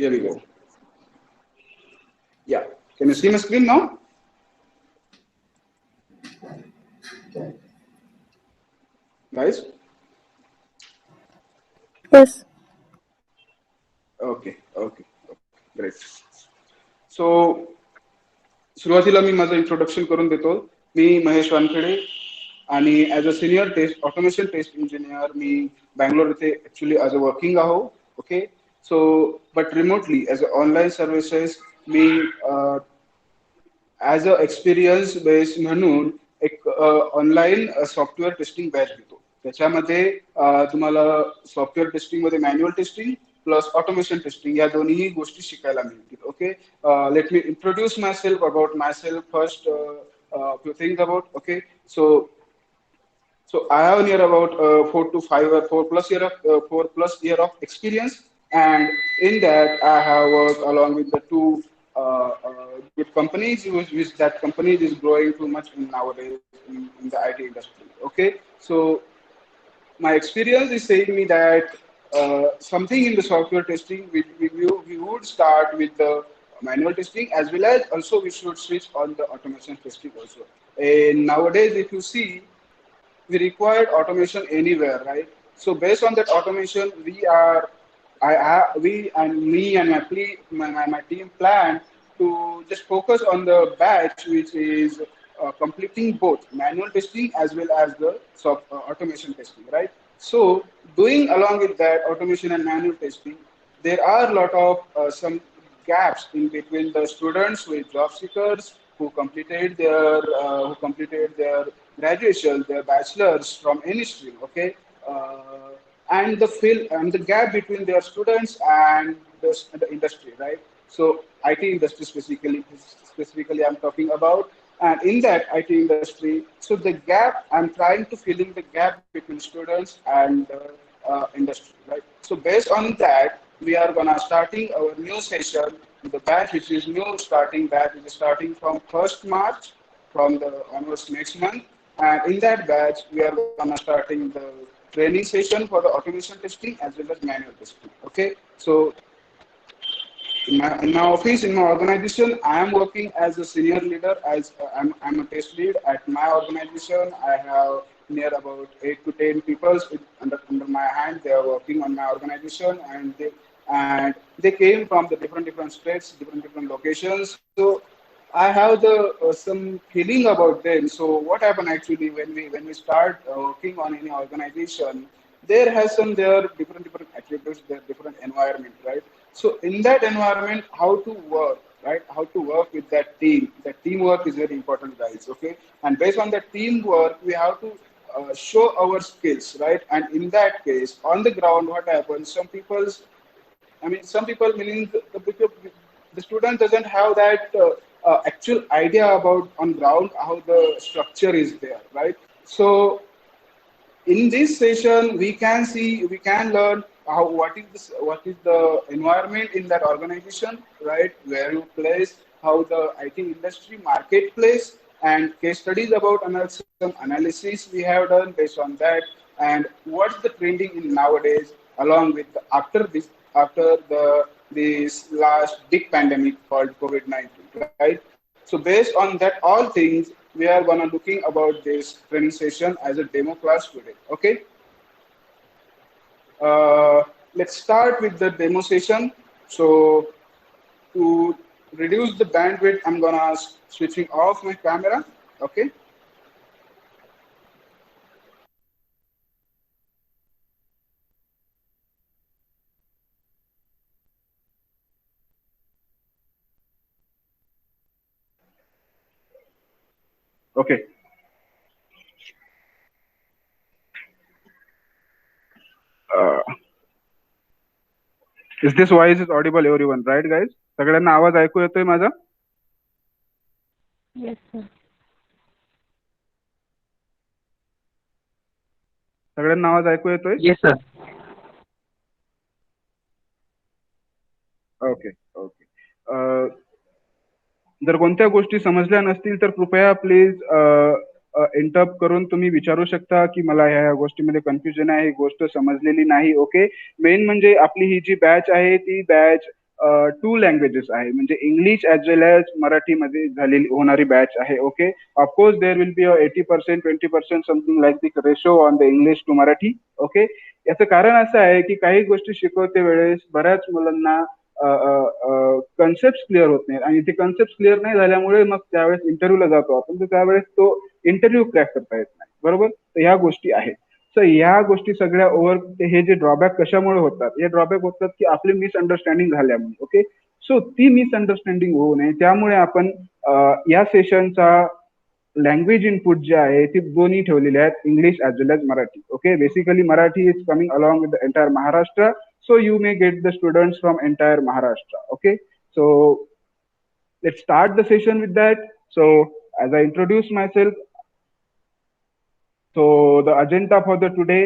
Here we go. Yeah. Can you see my screen now? Guys? Yes. Okay. Okay. Great. So सुरुवातीला मी माझं introduction करून देतो. मी महेश वानखेडे आणि as a senior test automation test engineer मी बँगलोर इथे actually as a working आहो. Okay. So but remotely as a online services मी as a experience base म्हणून एक ऑनलाईन सॉफ्टवेअर टेस्टिंग बॅच घेतो. त्याच्यामध्ये तुम्हाला सॉफ्टवेअर टेस्टिंगमध्ये manual testing plus automation testing या दोन्ही गोष्टी शिकायला मिळतील. Okay. Let me introduce my self about my self first few things about. Okay. So I have near about 4 to 5 or 4 plus year of 4 plus year of experience, and in that I have worked along with the two good companies, which that company is growing too much in nowadays in the IT industry. Okay, so my experience is saying me that something in the software testing, we would start with the manual testing as well as also we should switch on the automation testing also. And nowadays, if you see, we required automation anywhere, right? So based on that automation, we and me and my team plan to just focus on the batch which is completing both manual testing as well as the automation testing, right? So doing along with that automation and manual testing, there are a lot of some gaps in between the students with job seekers who completed their graduation, their bachelors from any stream, okay, and the field and the gap between their students and the industry, right? So IT industry specifically I'm talking about, and in that IT industry, so the gap I'm trying to fill in the gap between students and industry, right? So based on that, we are gonna starting our new session, the batch which is new starting batch, which is starting from 1st March from the onwards next month. And in that batch, we are gonna starting the training session for the automation testing as well as manual testing. Okay, so in my office, in my organization, I am working as a senior leader. I'm a test lead at my organization. I have near about 8 to 10 people under my hand. They are working on my organization, and they came from the different states, different locations. So I have the some feeling about them. So what happened actually when we start working on any organization, there has some their different attributes, their different environment, right? So in that environment, how to work, right? How to work with that team. That teamwork is very important, guys. Okay, and based on that teamwork, we have to show our skills, right? And in that case, on the ground, what happens? Some people meaning the student doesn't have that actual idea about on ground how the structure is there, right? So in this session we can learn how what is the environment in that organization, right, where you place, how the IT industry marketplace, and case studies about some analysis we have done based on that, and what's the trending in nowadays along with after this last big pandemic called COVID-19, right? So based on that all things, we are gonna looking about this training session as a demo class today. Okay. Let's start with the demo session. So to reduce the bandwidth, I'm gonna switching off my camera. Okay. Okay. Uh, is this voice is audible everyone, right guys? सगळ्यांना आवाज ऐकू येतोय माझा? Yes, sir. सगळ्यांना आवाज ऐकू येतोय? Yes, sir. Okay okay. जर कोणत्या गोष्टी समजल्या नसतील तर कृपया प्लीज इंटरप्ट करून तुम्ही विचारू शकता की मला ह्या गोष्टीमध्ये कन्फ्युजन आहे, ही गोष्ट समजलेली नाही. ओके. मेन म्हणजे आपली ही जी बॅच आहे ती बॅच टू लँग्वेजेस आहे म्हणजे इंग्लिश ॲज वेल ॲज मराठीमध्ये झालेली होणारी बॅच आहे. Okay. Of course there will be 80% 20% something like the ratio on the English to Marathi. Okay. याचं कारण असं आहे की काही गोष्टी शिकवते वेळेस बऱ्याच मुलांना कन्सेप्ट क्लिअर होत नाही आणि ते कन्सेप्ट क्लिअर नाही झाल्यामुळे मग त्यावेळेस इंटरव्ह्यूला जातो आपण तर त्यावेळेस तो इंटरव्ह्यू क्रॅक करता येत नाही. बरोबर. तर ह्या गोष्टी आहेत. सो ह्या गोष्टी सगळ्या ओव्हर हे जे ड्रॉबॅक कशामुळे होतात हे ड्रॉबॅक होतात की आपली मिसअंडरस्टँडिंग झाल्यामुळे. ओके. सो ती मिसअंडरस्टँडिंग होऊ नये त्यामुळे आपण या सेशनचा लँग्वेज इनपुट जे आहे ते दोन्ही ठेवलेले आहेत English as well as Marathi. Okay. Basically Marathi is coming along with the entire Maharashtra. So you may get the students from entire Maharashtra. Okay. So let's start the session with that. So as I introduce myself, so the agenda for the today.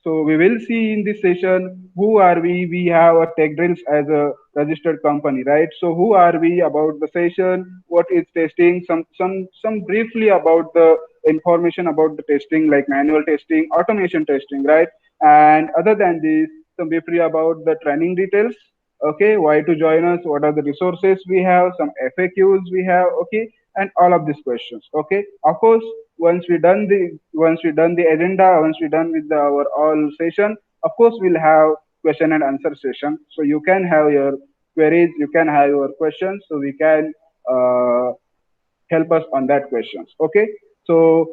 So we will see in this session who are we. We have a Tech Drills as a registered company, right? So who are we about the session? What is testing? Some briefly about the information about the testing, like manual testing, automation testing, right? And other than this, some briefly about the training details. Okay, why to join us? What are the resources we have? Some FAQs we have. Okay, and all of these questions. Okay, of course, once we done the agenda, once we done with our all session, of course we'll have question and answer session. So you can have your queries, you can have your questions, so we can uh, help us on that questions. Okay, so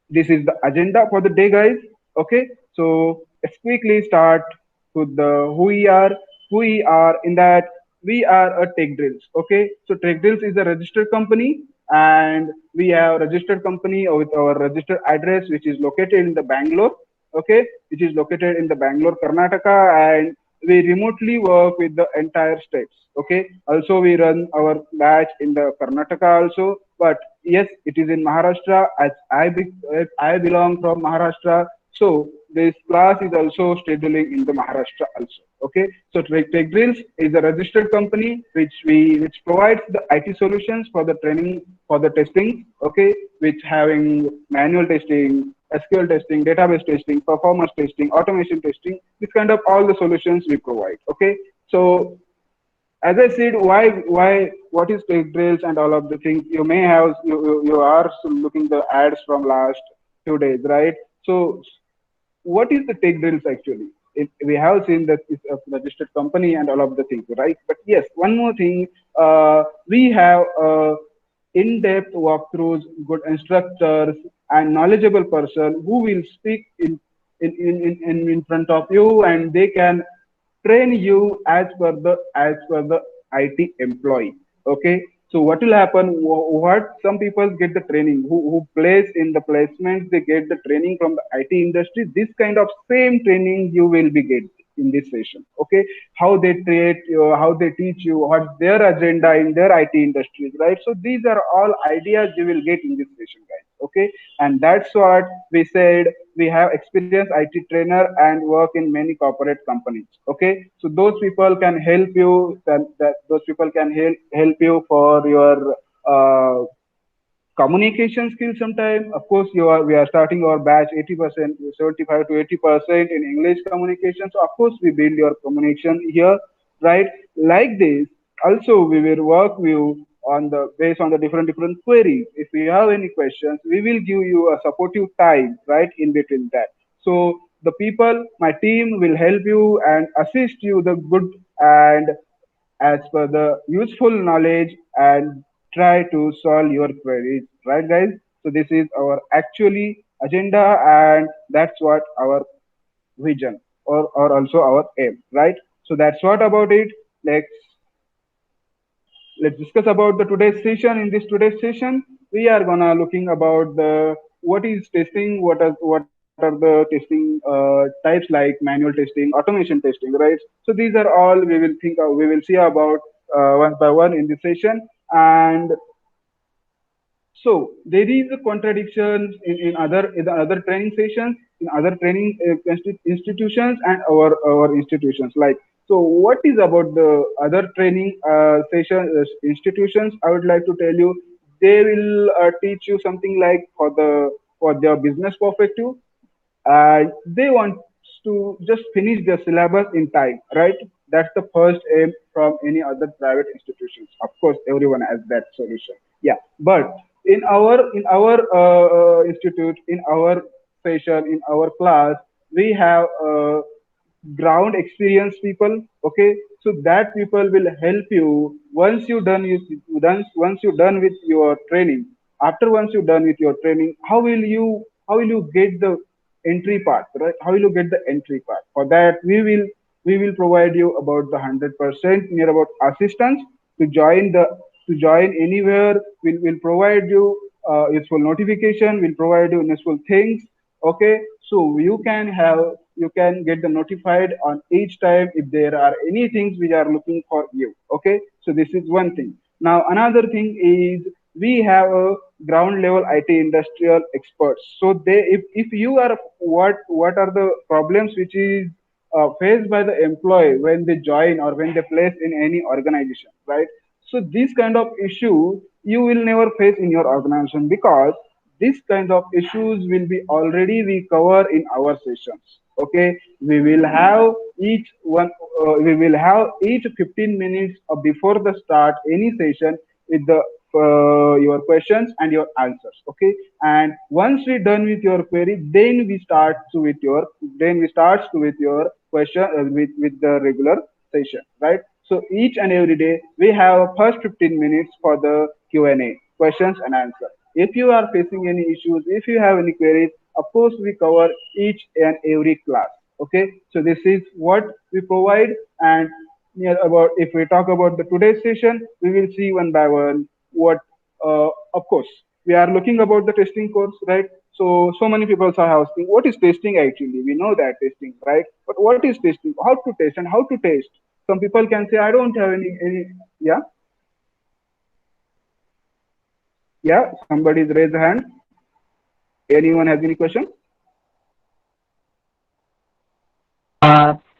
this is the agenda for the day, guys. Okay, so let's quickly start with the who we are. Who we are in that we are a Tech Drills. Okay, so Tech Drills is a registered company, and we have registered company with our registered address, which is located in the Bangalore. Okay, which is located in the Bangalore, Karnataka, and we remotely work with the entire states. Okay, also we run our batch in the Karnataka also, but yes, it is in Maharashtra as I belong from Maharashtra. So this class is also scheduling in the Maharashtra also. Okay. So Tech Drills is a registered company which provides the IT solutions for the training for the testing. Okay. Which having manual testing, SQL testing, database testing, performance testing, automation testing, this kind of all the solutions we provide. Okay. So as I said, what is Tech Drills and all of the things you may have you are looking the ads from last 2 days, right? So what is the Tech Drills actually? We have seen that it's a registered company and all of the things, right? But yes, one more thing, we have in-depth walkthroughs, good instructors, and knowledgeable person who will speak in front of you, and they can train you as per the IT employee. Okay. So what will happen? What some people get the training who place in the placements, they get the training from the IT industry. This kind of same training you will be get in this session. Okay. How they treat you, how they teach you, what's their agenda in their IT industries, right? So these are all ideas you will get in this session, guys. Okay. And that's what we said. We have experienced IT trainer and work in many corporate companies. Okay, so those people can help you. That those people can help you for your communication skills sometime. Of course, we are starting our batch 80%, 75 to 80% in English communication. So of course, we build your communication here, right? Like this, also we will work with you on the based on the different queries. If you have any questions, we will give you a supportive time, right, in between that. So the people, my team will help you and assist you the good and as per the useful knowledge and try to solve your queries. Right, guys? So this is our actually agenda, and that's what our vision or also our aim. Right? So that's what about it. Let's let's discuss about the today's session. In this today's session, we are gonna looking about the what is testing, what are the testing types like manual testing, automation testing, right? So these are all we will see about one by one in this session. And so there is a contradiction in the other training sessions, in other training institutions and our institutions. Like so, what is about the other training institutions? I would like to tell you, they will teach you something like for their business perspective. They want to just finish their syllabus in time, right? That's the first aim from any other private institutions. Of course, everyone has that solution. Yeah, but in our institute, in our session, in our class, we have ground experienced people. Okay, so that people will help you once you done with your training. After once you're done with your training, how will you get the entry part, right? How will you get the entry part? For that, we will provide you about the 100% near about assistance to join the to join anywhere. We'll provide you useful notification. We'll provide you useful things. Okay, so you can get the notified on each time if there are any things which are looking for you. Okay, so this is one thing. Now another thing is we have a ground level IT industrial experts. So if you are what are the problems which is faced by the employee when they join or when they place in any organization, right? So this kind of issue you will never face in your organization, because this kind of issues will be already we cover in our sessions. Okay, we will have each 15 minutes before the start any session with the your questions and your answers. Okay, and once we done with your query, then we start with your question with the regular session, right? So each and every day we have first 15 minutes for the Q&A, questions and answer. If you are facing any issues, if you have any queries, of course we cover each and every class. Okay, so this is what we provide. And about if we talk about the today's session, we will see one by one what of course we are looking about the testing course, right? So many people are asking what is testing. Actually, we know that testing, right? But what is testing, how to test and how to test? Some people can say I don't have any. Yeah, yeah, somebody's raised a hand. Anyone has any question?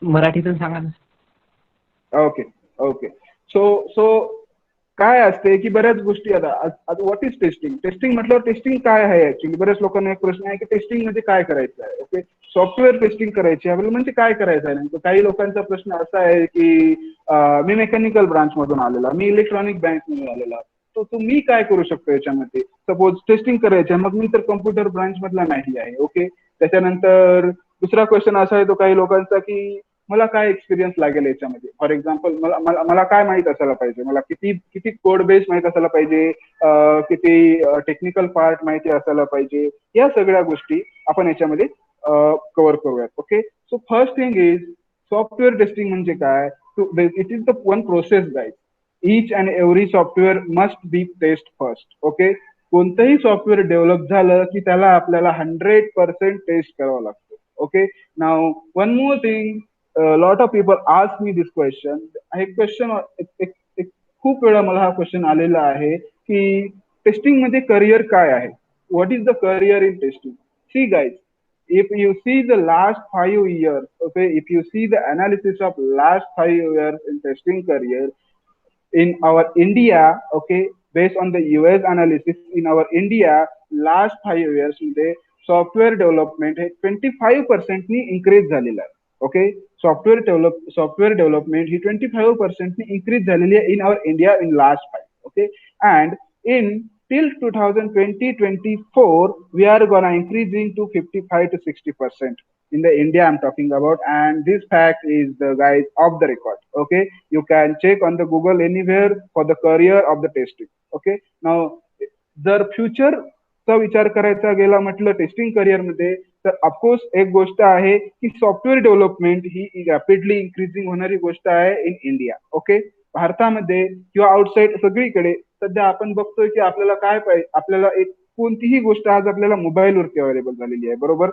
मराठीतून सांगा ना. Okay, okay. So काय असते की बऱ्याच गोष्टी आता what is testing. Testing म्हटल्यावर टेस्टिंग काय आहे ऍक्च्युली. बऱ्याच लोकांना एक प्रश्न आहे की टेस्टिंग म्हणजे काय करायचं आहे. ओके, सॉफ्टवेअर टेस्टिंग करायची आहे म्हणजे काय करायचं आहे नेमकं. काही लोकांचा प्रश्न असा आहे की मी मेकॅनिकल ब्रांच मधून आलेला, मी इलेक्ट्रॉनिक बँक मधून आलेला, तो मी काय करू शकतो याच्यामध्ये. सपोज टेस्टिंग करायची आहे, मग मी तर कम्प्युटर ब्रांच मधला नाही आहे. ओके, त्याच्यानंतर दुसरा क्वेश्चन असा आहे तो काही लोकांचा की मला काय एक्सपिरियन्स लागेल याच्यामध्ये. फॉर एक्झाम्पल मला मला मला काय माहित असायला पाहिजे, मला किती किती कोड बेस माहित असायला पाहिजे, किती टेक्निकल पार्ट माहिती असायला पाहिजे. या सगळ्या गोष्टी आपण याच्यामध्ये कव्हर करूयात. Okay, so first thing is software testing म्हणजे काय. It is the one process guide. each and every software must be test first. Okay, कोणतंही सॉफ्टवेअर डेव्हलप झालं की त्याला आपल्याला 100% टेस्ट करावं लागतं. Okay, now one more thing, lot of people ask me this question. हे क्वेश्चन खूप वेळा मला हा क्वेश्चन आलेला आहे की टेस्टिंग मध्ये करिअर काय आहे. What is the career in testing. See guys, if you see the last 5 years, okay, if you see the analysis of last 5 years in testing career, in our India, okay, based on the US analysis, in our India, last 5 years मध्ये software development हे 25% increase झालेलं आहे. Okay, software development ही 25% increase झालेली आहे in our India in last 5. Okay, and in till 2020-24 we are gonna increasing to 55 to 60% in the India I'm talking about, and this fact is the guys of the record. Okay, you can check on the Google anywhere for the career of the testing. Okay, now जर फ्युचरचा विचार करायचा गेला म्हटलं testing career मध्ये, तर of course एक गोष्ट आहे की सॉफ्टवेअर डेव्हलपमेंट ही रॅपिडली इन्क्रीजिंग होणारी गोष्ट आहे इन इंडिया. ओके, भारतामध्ये किंवा आउटसाईड सगळीकडे सध्या आपण बघतोय की आपल्याला काय पाहिजे, आपल्याला एक कोणतीही गोष्ट आज आपल्याला मोबाईलवरती अवेलेबल झालेली आहे. बरोबर,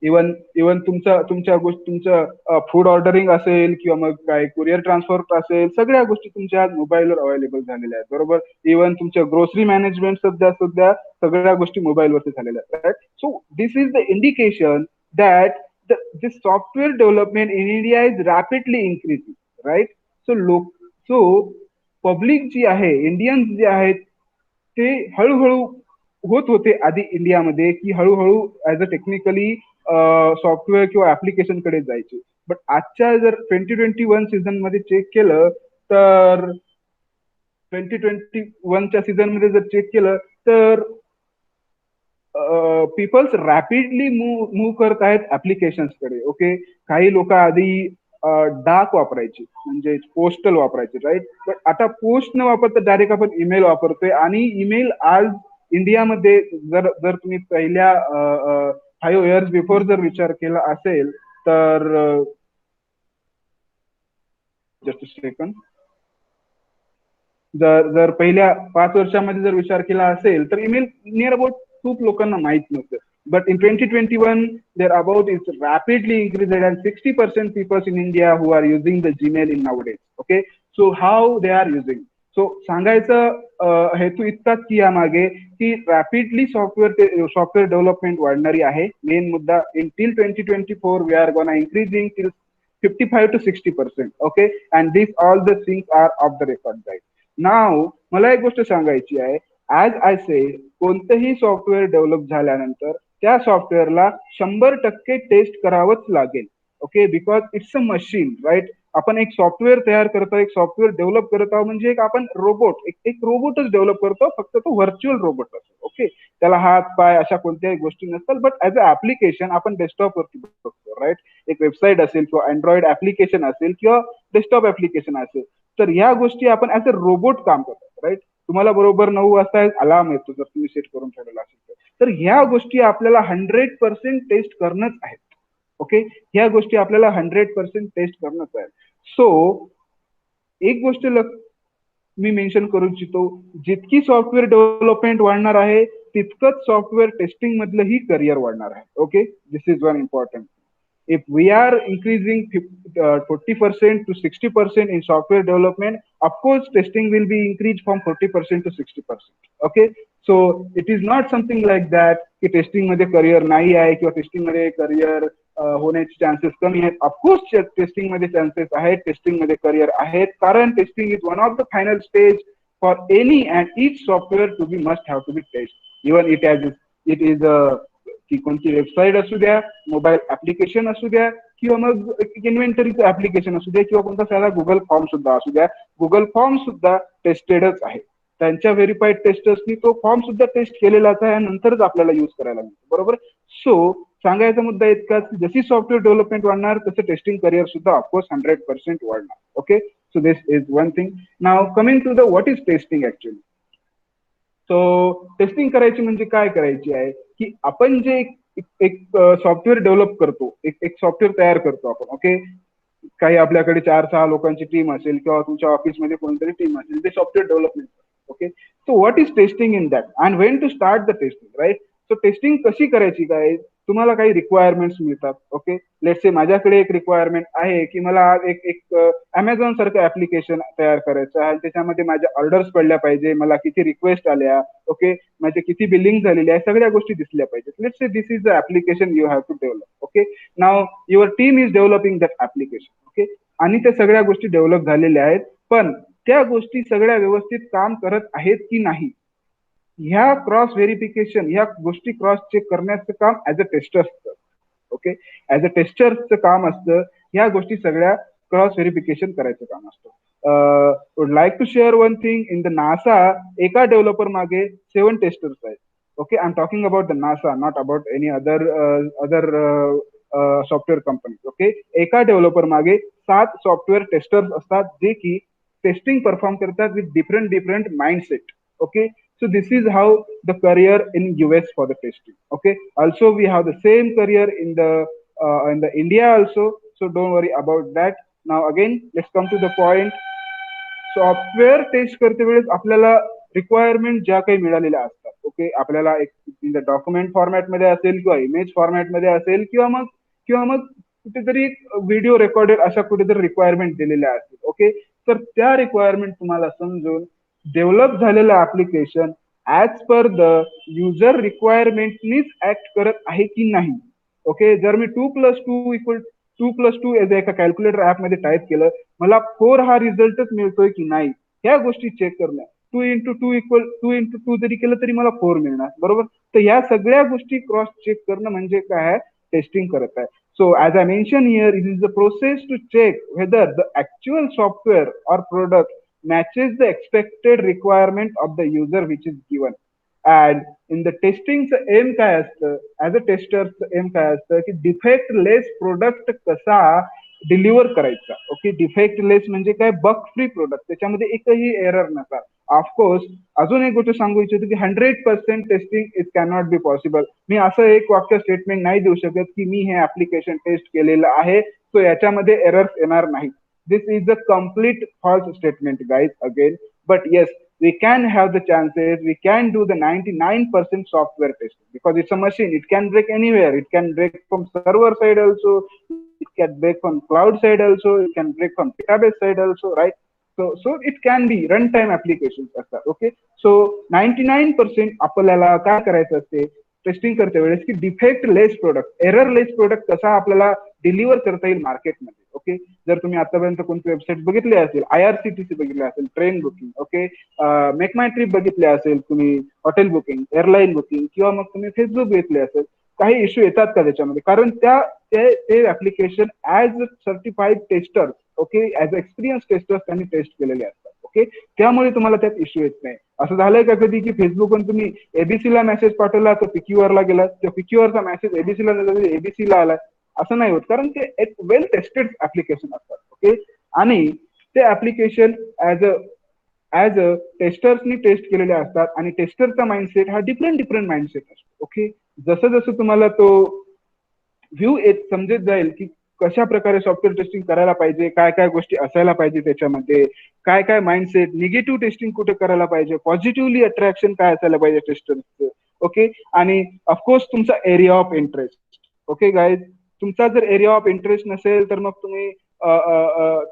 इवन इवन तुमचं फूड ऑर्डरिंग असेल किंवा मग काय कुरिअर ट्रान्सफर असेल, सगळ्या गोष्टी तुमच्या आज मोबाईलवर अवेलेबल झालेल्या आहेत. बरोबर, इवन तुमच्या ग्रोसरी मॅनेजमेंट सध्या सध्या सगळ्या गोष्टी मोबाईलवरती झालेल्या आहेत. Right, so this is the indication that this software development in India is rapidly increasing. Right, so public जी आहे, इंडियन्स जे आहेत, ते हळूहळू होत होते आधी इंडियामध्ये की हळूहळू ऍज अ टेक्निकली सॉफ्टवेअर किंवा ऍप्लिकेशन कडे जायचे. बट आजच्या जर 2021 सीझन मध्ये चेक केलं तर 2021च्या सीझन मध्ये जर चेक केलं तर पीपल्स रॅपिडली मूव्ह करत आहेत ऍप्लिकेशन्स कडे. ओके, काही लोक आधी डाक वापरायची म्हणजे पोस्टल वापरायचे राईट, पण आता पोस्ट न वापरता डायरेक्ट आपण ईमेल वापरतोय. आणि ईमेल आज इंडियामध्ये जर जर तुम्ही पहिल्या 5 years बिफोर जर विचार केला असेल तर जस्ट सेकंड, जर जर पहिल्या 5 वर्षामध्ये जर विचार केला असेल तर ईमेल नियर अबाउट खूप लोकांना माहित नव्हतं. But in 2021 there about is rapidly increased and 60% people in India who are using the Gmail in nowadays. Okay, so how they are using. So सांगायचं हेतू इतकाच की यामागे की रॅपिडली सॉफ्टवेअर डेव्हलपमेंट वाढणारी आहे. मेन मुद्दा in till 2024 we are gonna increasing till 55 to 60%. Okay, and this all the things are off the record right now. मला एक गोष्ट सांगायची आहे, ऍज आय से कोणतंही सॉफ्टवेअर डेव्हलप झाल्यानंतर त्या सॉफ्टवेअरला 100% टेस्ट करावंच लागेल. Okay, because it's a machine right. आपण एक सॉफ्टवेअर तयार करतो, एक सॉफ्टवेअर डेव्हलप करत आहोत म्हणजे एक आपण रोबोट, एक रोबोटच डेव्हलप करतो, फक्त तो व्हर्च्युअल रोबोट असतो. ओके, त्याला हात पाय अशा कोणत्याही गोष्टी नसतात. बट ऍज अ ऍप्लिकेशन आपण डेस्कटॉपवरती बघतो राईट. एक वेबसाईट असेल किंवा अँड्रॉइड ऍप्लिकेशन असेल किंवा डेस्कटॉप ऍप्लिकेशन असेल, तर या गोष्टी आपण ऍज अ रोबोट काम करतो राईट. तुम्हाला बरोबर 9 वाजता अलार्म येतो जर तुम्ही सेट करून ठेवलेला असेल तर ह्या गोष्टी आपल्याला 100% टेस्ट करणंच आहेत. ओके, ह्या गोष्टी आपल्याला 100% टेस्ट करणंच आहेत. सो एक गोष्ट मी मेन्शन करू इच्छितो, जितकी सॉफ्टवेअर डेव्हलपमेंट वाढणार आहे तितकंच सॉफ्टवेअर टेस्टिंग मधलंही करिअर वाढणार आहे. Okay, this is one important. If we are increasing 40% to 60% in software development, of course, testing will be increased from 40% to 60%. Okay, so it is not something like that की testing मध्ये career नाही आहे किंवा testing मध्ये career होण्याचे chances कमी आहेत. Of course testing मध्ये चान्सेस आहेत, टेस्टिंग मध्ये करिअर आहेत, कारण testing is one of the final stage for any and each software to be must have to be test. Even it is की कोणती वेबसाईट असू द्या, मोबाईल ऍप्लिकेशन असू द्या किंवा मग इन्व्हेंटरीचं ऍप्लिकेशन असू द्या किंवा कोणता साधा गुगल फॉर्म सुद्धा असू द्या. गुगल फॉर्म सुद्धा टेस्टेडच आहे. त्यांच्या व्हेरीफाईड टेस्टर्सनी तो फॉर्म सुद्धा टेस्ट केलेलाच आहे, नंतरच आपल्याला युज करायला मिळतो. बरोबर. सो सांगायचा मुद्दा इतकाच की जशी सॉफ्टवेअर डेव्हलपमेंट वाढणार तसं टेस्टिंग करिअर सुद्धा ऑफकोर्स 100% वाढणार. Okay, so this is one thing. Now coming to the what is testing actually. So testing करायची म्हणजे काय करायची आहे की आपण जे एक सॉफ्टवेअर डेव्हलप करतो, एक सॉफ्टवेअर तयार करतो आपण. ओके, काही आपल्याकडे 4-6 लोकांची टीम असेल किंवा तुमच्या ऑफिसमध्ये कोणतरी टीम असेल, ते software development. Okay, so what is testing in that and when to start the testing right. So testing कशी करायची, काय तुम्हाला काही रिक्वायरमेंट्स मिळतात. ओके, लेट्स से माझ्याकडे एक रिक्वायरमेंट आहे की मला एक एक अमेझॉन सारखं ऍप्लिकेशन तयार करायचं आहे, त्याच्यामध्ये माझ्या ऑर्डर्स पडल्या पाहिजे, मला किती रिक्वेस्ट आल्या, ओके, माझे किती बिलिंग झालेली आहे, सगळ्या गोष्टी दिसल्या पाहिजेत. Let's say this is the application you have to develop. Okay, now your team is developing that application. Okay, आणि त्या सगळ्या गोष्टी डेव्हलप झालेल्या आहेत, पण त्या गोष्टी सगळ्या व्यवस्थित काम करत आहेत की नाही, ह्या क्रॉस व्हेरिफिकेशन, ह्या गोष्टी क्रॉस चेक करण्याचं काम ऍज अ टेस्टर असतं. ओके, ऍज अ टेस्टरचं काम असतं ह्या गोष्टी सगळ्या क्रॉस व्हेरिफिकेशन करायचं काम असतं. Would like to share one thing. In the NASA एका डेव्हलपर मागे 7 टेस्टर्स आहेत. Okay, I am talking about the NASA, not about any other software company. Okay, एका डेव्हलपर मागे 7 सॉफ्टवेअर टेस्टर्स असतात जे की टेस्टिंग परफॉर्म करतात with different mindset. Okay, so this is how the career in US for the testing. Okay, also we have the same career in the India also, so don't worry about that. Now again let's come to the point. Software test करते वेळेस आपल्याला requirement ज्या काही मिळालेल्या असतात. Okay, आपल्याला एक in the document फॉर्मॅटमध्ये असेल किंवा इमेज फॉर्मॅटमध्ये असेल किंवा मग कुठेतरी व्हिडिओ रेकॉर्डेड अशा कुठेतरी रिक्वायरमेंट दिलेल्या असतील. ओके, तर त्या रिक्वायरमेंट तुम्हाला समजून डेव्हलप झालेलं application as per the user रिक्वायरमेंटनीच ऍक्ट करत आहे की नाही. ओके, जर मी 2+2 एका कॅल्क्युलेटर ऍपमध्ये टाईप केलं, मला 4 हा रिझल्टच मिळतोय की नाही, ह्या गोष्टी चेक करणं. 2x2 जरी केलं तरी मला 4 मिळणार. बरोबर. तर या सगळ्या गोष्टी क्रॉस चेक करणं म्हणजे काय आहे, टेस्टिंग करत आहे. So as I mentioned here, it is the process to check whether the actual software or product matches the expected requirement of the user which is given. And in the टेस्टिंगचं aim काय असतं, as a टेस्टरचं aim काय असतं की defect less product कसा deliver करायचा. Okay, defect less म्हणजे काय, बग फ्री प्रोडक्ट, त्याच्यामध्ये एकही एरर नका. ऑफकोर्स अजून एक गोष्ट सांगू इच्छितो की 100% testing it cannot be possible. मी असं एक वाक्य स्टेटमेंट नाही देऊ शकत की मी हे ऍप्लिकेशन टेस्ट केलेलं आहे सो याच्यामध्ये एरर्स येणार नाही. This is a complete false statement guys again. But yes, we can have the chances, we can do the 99% software testing because it's a machine. It can break anywhere. It can break from server side also, it can break from cloud side also, it can break from database side also, right? So it can be runtime applications असतात. Okay, so 99% आपल्याला काय करायचं असते testing करते वेळेस की defect less product, error लेस product कसा आपल्याला डिलिव्हर करता येईल मार्केटमध्ये. ओके, जर तुम्ही आतापर्यंत कोणती वेबसाईट बघितली असेल, IRCTC बघितली असेल, ट्रेन बुकिंग, ओके, मेक माय ट्रिप बघितली असेल तुम्ही, हॉटेल बुकिंग, एअरलाईन बुकिंग, किंवा मग तुम्ही फेसबुक घेतले असेल, काही इश्यू येतात का त्याच्यामध्ये? कारण ते application as certified tester, okay, as experience testers त्यांनी टेस्ट केलेले असतात. ओके, त्यामुळे तुम्हाला त्यात इश्यू येत नाही. असं झालंय का कधी की फेसबुकवर तुम्ही एबीसी ला मेसेज पाठवला तर पिक्यूआर ला गेला, त्या पिक्यूआरचा मेसेज एबीसी ला एबीसी ला आला? असं नाही होत, कारण ते एक वेल टेस्टेड ऍप्लिकेशन असतात. ओके, आणि ते ऍप्लिकेशन ऍज अ टेस्टर्सनी टेस्ट केलेले असतात आणि टेस्टरचा माइंडसेट हा डिफरंट माइंडसेट असतो. ओके, जसं जसं तुम्हाला तो व्ह्यू येत समजत जाईल की कशा प्रकारे सॉफ्टवेअर टेस्टिंग करायला पाहिजे, काय काय गोष्टी असायला पाहिजे त्याच्यामध्ये, काय काय माइंडसेट, निगेटिव्ह टेस्टिंग कुठे करायला पाहिजे, पॉझिटिव्हली अट्रॅक्शन काय असायला पाहिजे टेस्टरचं. ओके, आणि ऑफकोर्स तुमचा area of interest. Okay guys, तुमचा जर एरिया ऑफ इंटरेस्ट नसेल तर मग तुम्ही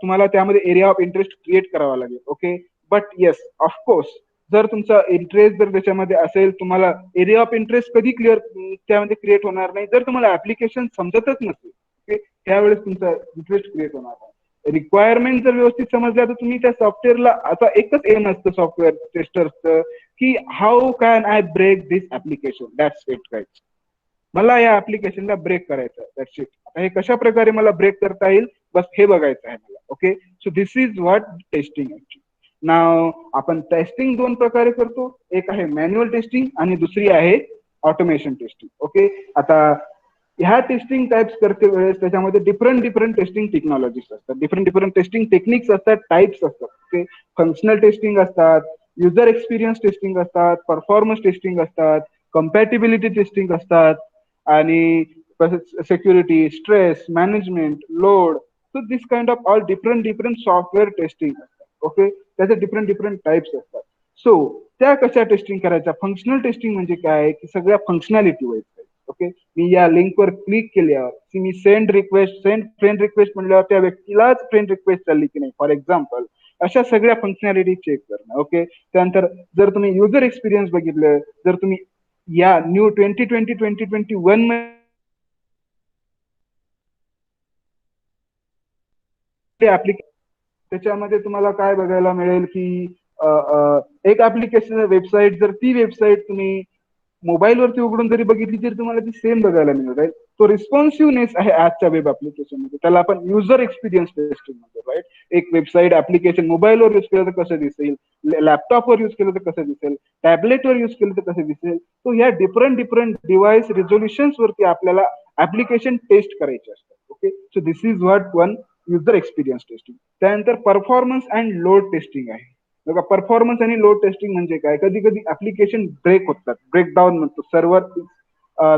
तुम्हाला त्यामध्ये एरिया ऑफ इंटरेस्ट क्रिएट करावा लागेल. ओके, बट येस, ऑफकोर्स जर तुमचा इंटरेस्ट जर त्याच्यामध्ये असेल, तुम्हाला एरिया ऑफ इंटरेस्ट कधी त्यामध्ये क्रिएट होणार नाही जर तुम्हाला ऍप्लिकेशन समजतच नसेल. ओके, त्यावेळेस तुमचा इंटरेस्ट क्रिएट होणार नाही. रिक्वायरमेंट जर व्यवस्थित समजल्या तर तुम्ही त्या सॉफ्टवेअरला, आता एकच एम असतं सॉफ्टवेअर टेस्टर्सचं की how can I break this application, that's it guys. मला या ऍप्लिकेशनला ब्रेक करायचं आहे, दॅट्स इट. आता हे कशा प्रकारे मला ब्रेक करता येईल बस हे बघायचं आहे मला. Okay, so this is what testing actually. Now आपण टेस्टिंग दोन प्रकारे करतो, एक आहे मॅन्युअल टेस्टिंग आणि दुसरी आहे ऑटोमेशन टेस्टिंग. ओके, आता ह्या टेस्टिंग टाइप्स करते वेळेस त्याच्यामध्ये डिफरंट टेस्टिंग टेक्नॉलॉजीज असतात, डिफरंट टेस्टिंग टेक्निक्स असतात, टाइप्स असतात. ओके, फंक्शनल टेस्टिंग असतात, युजर एक्सपिरियन्स टेस्टिंग असतात, परफॉर्मन्स टेस्टिंग असतात, कम्पॅटिबिलिटी टेस्टिंग असतात, आणि security, stress management, load. So this kind of all different software testing असतात. ओके, त्याचे डिफरंट टाइप्स असतात. सो त्या कशा टेस्टिंग करायच्या? फंक्शनल टेस्टिंग म्हणजे काय की सगळ्या फंक्शनॅलिटी वाईज. ओके, मी या लिंकवर क्लिक केल्यावर की मी सेंड फ्रेंड रिक्वेस्ट म्हणल्यावर त्या व्यक्तीलाच फ्रेंड रिक्वेस्ट चालली की नाही, फॉर एक्झाम्पल, अशा सगळ्या फंक्शनॅलिटी चेक करणं. ओके, त्यानंतर जर तुम्ही युजर एक्सपिरियन्स बघितलं, जर तुम्ही या न्यू 2021 त्याच्यामध्ये तुम्हाला काय बघायला मिळेल की एक ऍप्लिकेशन वेबसाईट, जर ती वेबसाईट तुम्ही मोबाईलवरती उघडून जरी बघितली तरी तुम्हाला ती सेम बघायला मिळेल, राईट. तो रिस्पॉन्सिव्हनेस आहे आजच्या वेब ऍप्लिकेशन मध्ये, त्याला आपण युजर एक्सपिरियन्स टेस्टिंग म्हणतो, राईट. एक वेबसाईट ऍप्लिकेशन मोबाईलवर युज केलं तर कसं दिसेल, लॅपटॉपवर युज केलं तर कसं दिसेल, टॅबलेटवर युज केलं तर कसं दिसेल. तो ह्या डिफरंट डिव्हाइस रिझोल्युशन्स वरती आपल्याला ऍप्लिकेशन टेस्ट करायचे असतात. Okay, so this is what one user experience testing. त्यानंतर परफॉर्मन्स अँड लोड टेस्टिंग आहे. बघा, परफॉर्मन्स आणि लोड टेस्टिंग म्हणजे काय, कधी कधी ऍप्लिकेशन ब्रेक होतात, ब्रेकडाऊन म्हणतो. सर्व्हर,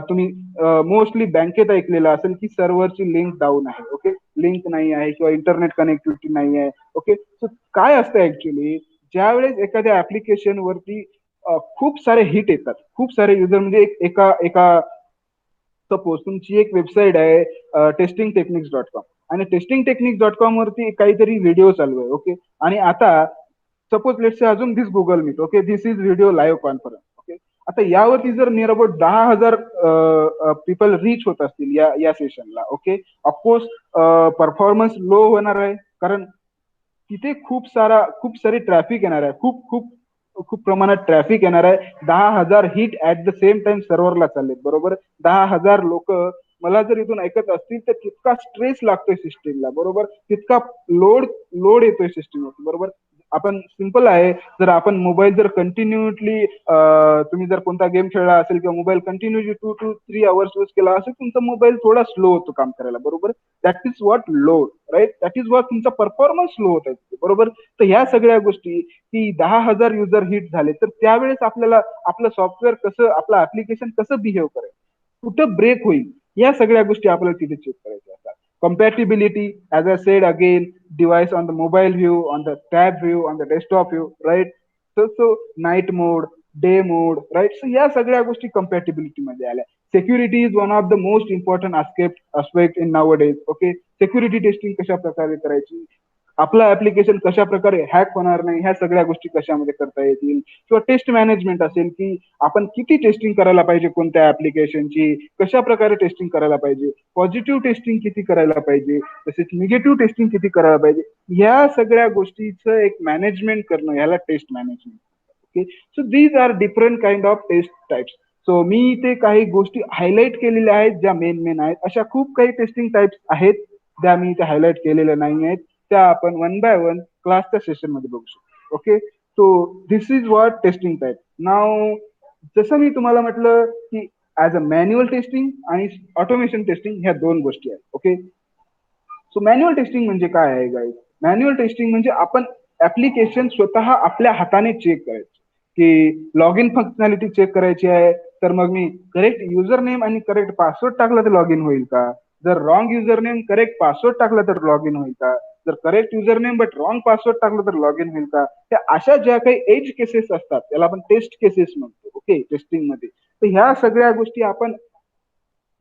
तुम्ही मोस्टली बँकेत ऐकलेलं असेल की सर्व्हरची लिंक डाऊन आहे. ओके, लिंक नाही आहे किंवा इंटरनेट कनेक्टिव्हिटी नाही आहे. ओके, सो काय असतं ऍक्च्युली, ज्यावेळेस एखाद्या ऍप्लिकेशन वरती खूप सारे हिट येतात, खूप सारे युजर, म्हणजे एका एका सपोज तुमची एक वेबसाईट आहे टेस्टिंग आणि टेस्टिंग वरती काहीतरी व्हिडिओ चालू आहे. ओके, आणि आता सपोज लेट्स से अजून this Google Meet. Okay, this is video live conference. Okay, आता यावरती जर नियर अबाउट 10,000 पीपल रीच होत असतील या सेशनला, ओके, ऑफकोर्स परफॉर्मन्स लो होणार आहे, कारण तिथे खूप सारी ट्रॅफिक येणार आहे, खूप खूप खूप प्रमाणात ट्रॅफिक येणार आहे. 10,000 hit at the same time सर्व्हरला चाललेत, बरोबर. 10,000 लोक मला जर इथून ऐकत असतील तर तितका स्ट्रेस लागतोय सिस्टीमला, बरोबर, तितका लोड लोड येतोय सिस्टीमवर, बरोबर. आपण सिंपल आहे, जर आपण मोबाईल जर कंटिन्युअसली तुम्ही जर कोणता गेम खेळला असेल किंवा mobile continuously 2 to 3 hours use केला असेल, तुमचा मोबाईल थोडा स्लो होतो काम करायला, बरोबर. That is what load, right, that is what तुमचा परफॉर्मन्स स्लो होत आहे, बरोबर. तर ह्या सगळ्या गोष्टी की 10,000 युजर हिट झाले तर त्यावेळेस आपल्याला आपलं सॉफ्टवेअर कसं, आपलं ऍप्लिकेशन कसं बिहेव करेल, कुठं ब्रेक होईल, या सगळ्या गोष्टी आपल्याला तिथे चेक करायच्या असतात. Compatibility, as I said again, device on the mobile view, on the tab view, on the desktop view, right? So night mode, day mode, right? So या सगळ्या गोष्टी compatibility मध्ये आल्या. Security is one of the most important aspect in nowadays. Okay, security testing कशा प्रकारे करायची, आपलं application कशा प्रकारे हॅक होणार नाही, ह्या सगळ्या गोष्टी कशामध्ये करता येतील, किंवा टेस्ट मॅनेजमेंट असेल की आपण किती टेस्टिंग करायला पाहिजे कोणत्या ऍप्लिकेशनची, कशा प्रकारे टेस्टिंग करायला पाहिजे, पॉझिटिव्ह टेस्टिंग किती करायला पाहिजे, तसेच निगेटिव्ह टेस्टिंग किती करायला पाहिजे, ह्या सगळ्या गोष्टीचं एक मॅनेजमेंट करणं, ह्याला test management. Okay, so these are different kind of test types. So मी इथे काही गोष्टी हायलाइट केलेल्या आहेत ज्या मेन मेन आहेत. अशा खूप काही टेस्टिंग टाइप्स आहेत ज्या मी इथे हायलाइट केलेल्या नाही आहेत, त्या आपण वन बाय वन क्लासच्या सेशन मध्ये बघू शकतो. Okay, so this is what testing type. Now जसं मी तुम्हाला म्हटलं की ऍज अ मॅन्युअल टेस्टिंग आणि ऑटोमेशन टेस्टिंग ह्या दोन गोष्टी आहेत. ओके, सो मॅन्युअल टेस्टिंग म्हणजे काय आहे गाईज? मॅन्युअल टेस्टिंग म्हणजे आपण ऍप्लिकेशन स्वतः आपल्या हाताने चेक करायचं, की लॉग इन फंक्शनॅलिटी चेक करायची आहे, तर मग मी करेक्ट युजर नेम आणि करेक्ट पासवर्ड टाकला तर लॉग इन होईल का, जर wrong user name correct password टाकला तर लॉग इन होईल का, जर correct user name but wrong password टाकलं तर लॉग इन होईल का. त्या अशा ज्या काही एज केसेस असतात त्याला आपण टेस्ट केसेस म्हणतो. ओके, टेस्टिंग मध्ये तर ह्या सगळ्या गोष्टी आपण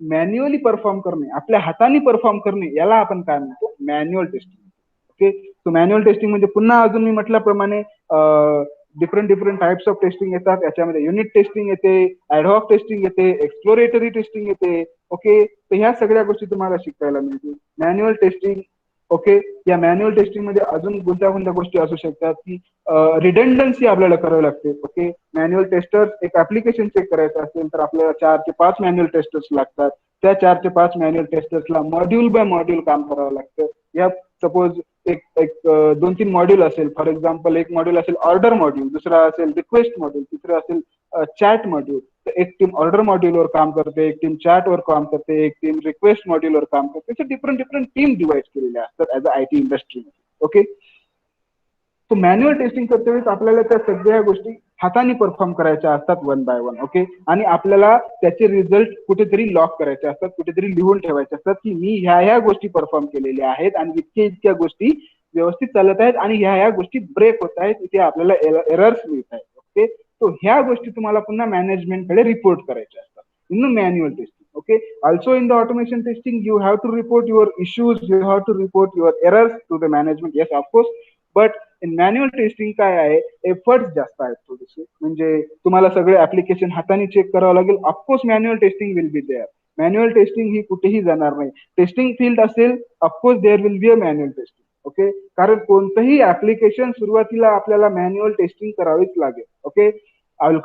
मॅन्युअली परफॉर्म करणे, आपल्या हाताने परफॉर्म करणे, याला आपण काय म्हणतो, manual testing. Okay, so manual testing म्हणजे पुन्हा अजून मी म्हटल्याप्रमाणे different different types of testing येतात. याच्यामध्ये युनिट टेस्टिंग येते, ऍडहॉक टेस्टिंग येते, एक्सप्लोरेटरी टेस्टिंग येते. ओके, तर ह्या सगळ्या गोष्टी तुम्हाला शिकायला मिळतील. मॅन्युअल टेस्टिंग, ओके, या मॅन्युअल टेस्टिंग मध्ये अजून कोणत्या कोणत्या गोष्टी असू शकतात की रिडंडन्सी आपल्याला करावी लागते. ओके, मॅन्युअल टेस्टर्स एक ऍप्लिकेशन चेक करायचं असेल तर आपल्याला 4 ते 5 मॅन्युअल टेस्टर्स लागतात. त्या 4 ते 5 मॅन्युअल टेस्टर्सला मॉड्यूल बाय मॉड्यूल काम करावं लागतं. या सपोज एक एक 2-3 मॉड्यूल असेल, फॉर एक्झाम्पल एक मॉड्यूल असेल ऑर्डर मॉड्यूल, दुसरा असेल रिक्वेस्ट मॉड्यूल, तिसरं असेल चॅट मॉड्यूल. तर एक टीम ऑर्डर मॉड्यूलवर काम करते, एक टीम चॅटवर काम करते, एक टीम रिक्वेस्ट मॉड्यूलवर काम करते. त्याचे डिफरंट डिफरंट टीम डिवाइड केलेल्या असतात ऍज अ आयटी इंडस्ट्रीमध्ये. ओके, तो मॅन्युअल टेस्टिंग करते वेळेस आपल्याला त्या सगळ्या गोष्टी हाताने परफॉर्म करायच्या असतात वन बाय वन. ओके, आणि आपल्याला त्याचे रिझल्ट कुठेतरी लॉक करायचे असतात, कुठेतरी लिहून ठेवायचे असतात की मी ह्या ह्या गोष्टी परफॉर्म केलेल्या आहेत आणि इतक्या इतक्या गोष्टी व्यवस्थित चालत आहेत आणि ह्या ह्या गोष्टी ब्रेक होत आहेत, इथे आपल्याला एरर्स मिळत आहेत. ओके, तो ह्या गोष्टी तुम्हाला पुन्हा मॅनेजमेंटकडे रिपोर्ट करायच्या असतात in the manual testing. Okay, also in the automation testing you have to report your issues, you have to report your errors to the management, yes of course, but in manual testing काय आहे, efforts जास्त आहेत थोडेसे, म्हणजे तुम्हाला सगळे application हाताने check करावं लागेल. Of course manual testing will be there, manual testing ही कुठेही जाणार नाही. टेस्टिंग फील्ड असेल of course there will be a manual testing. Okay, कारण कोणतंही ऍप्लिकेशन सुरुवातीला आपल्याला मॅन्युअल टेस्टिंग करावीच लागेल. Okay, I'll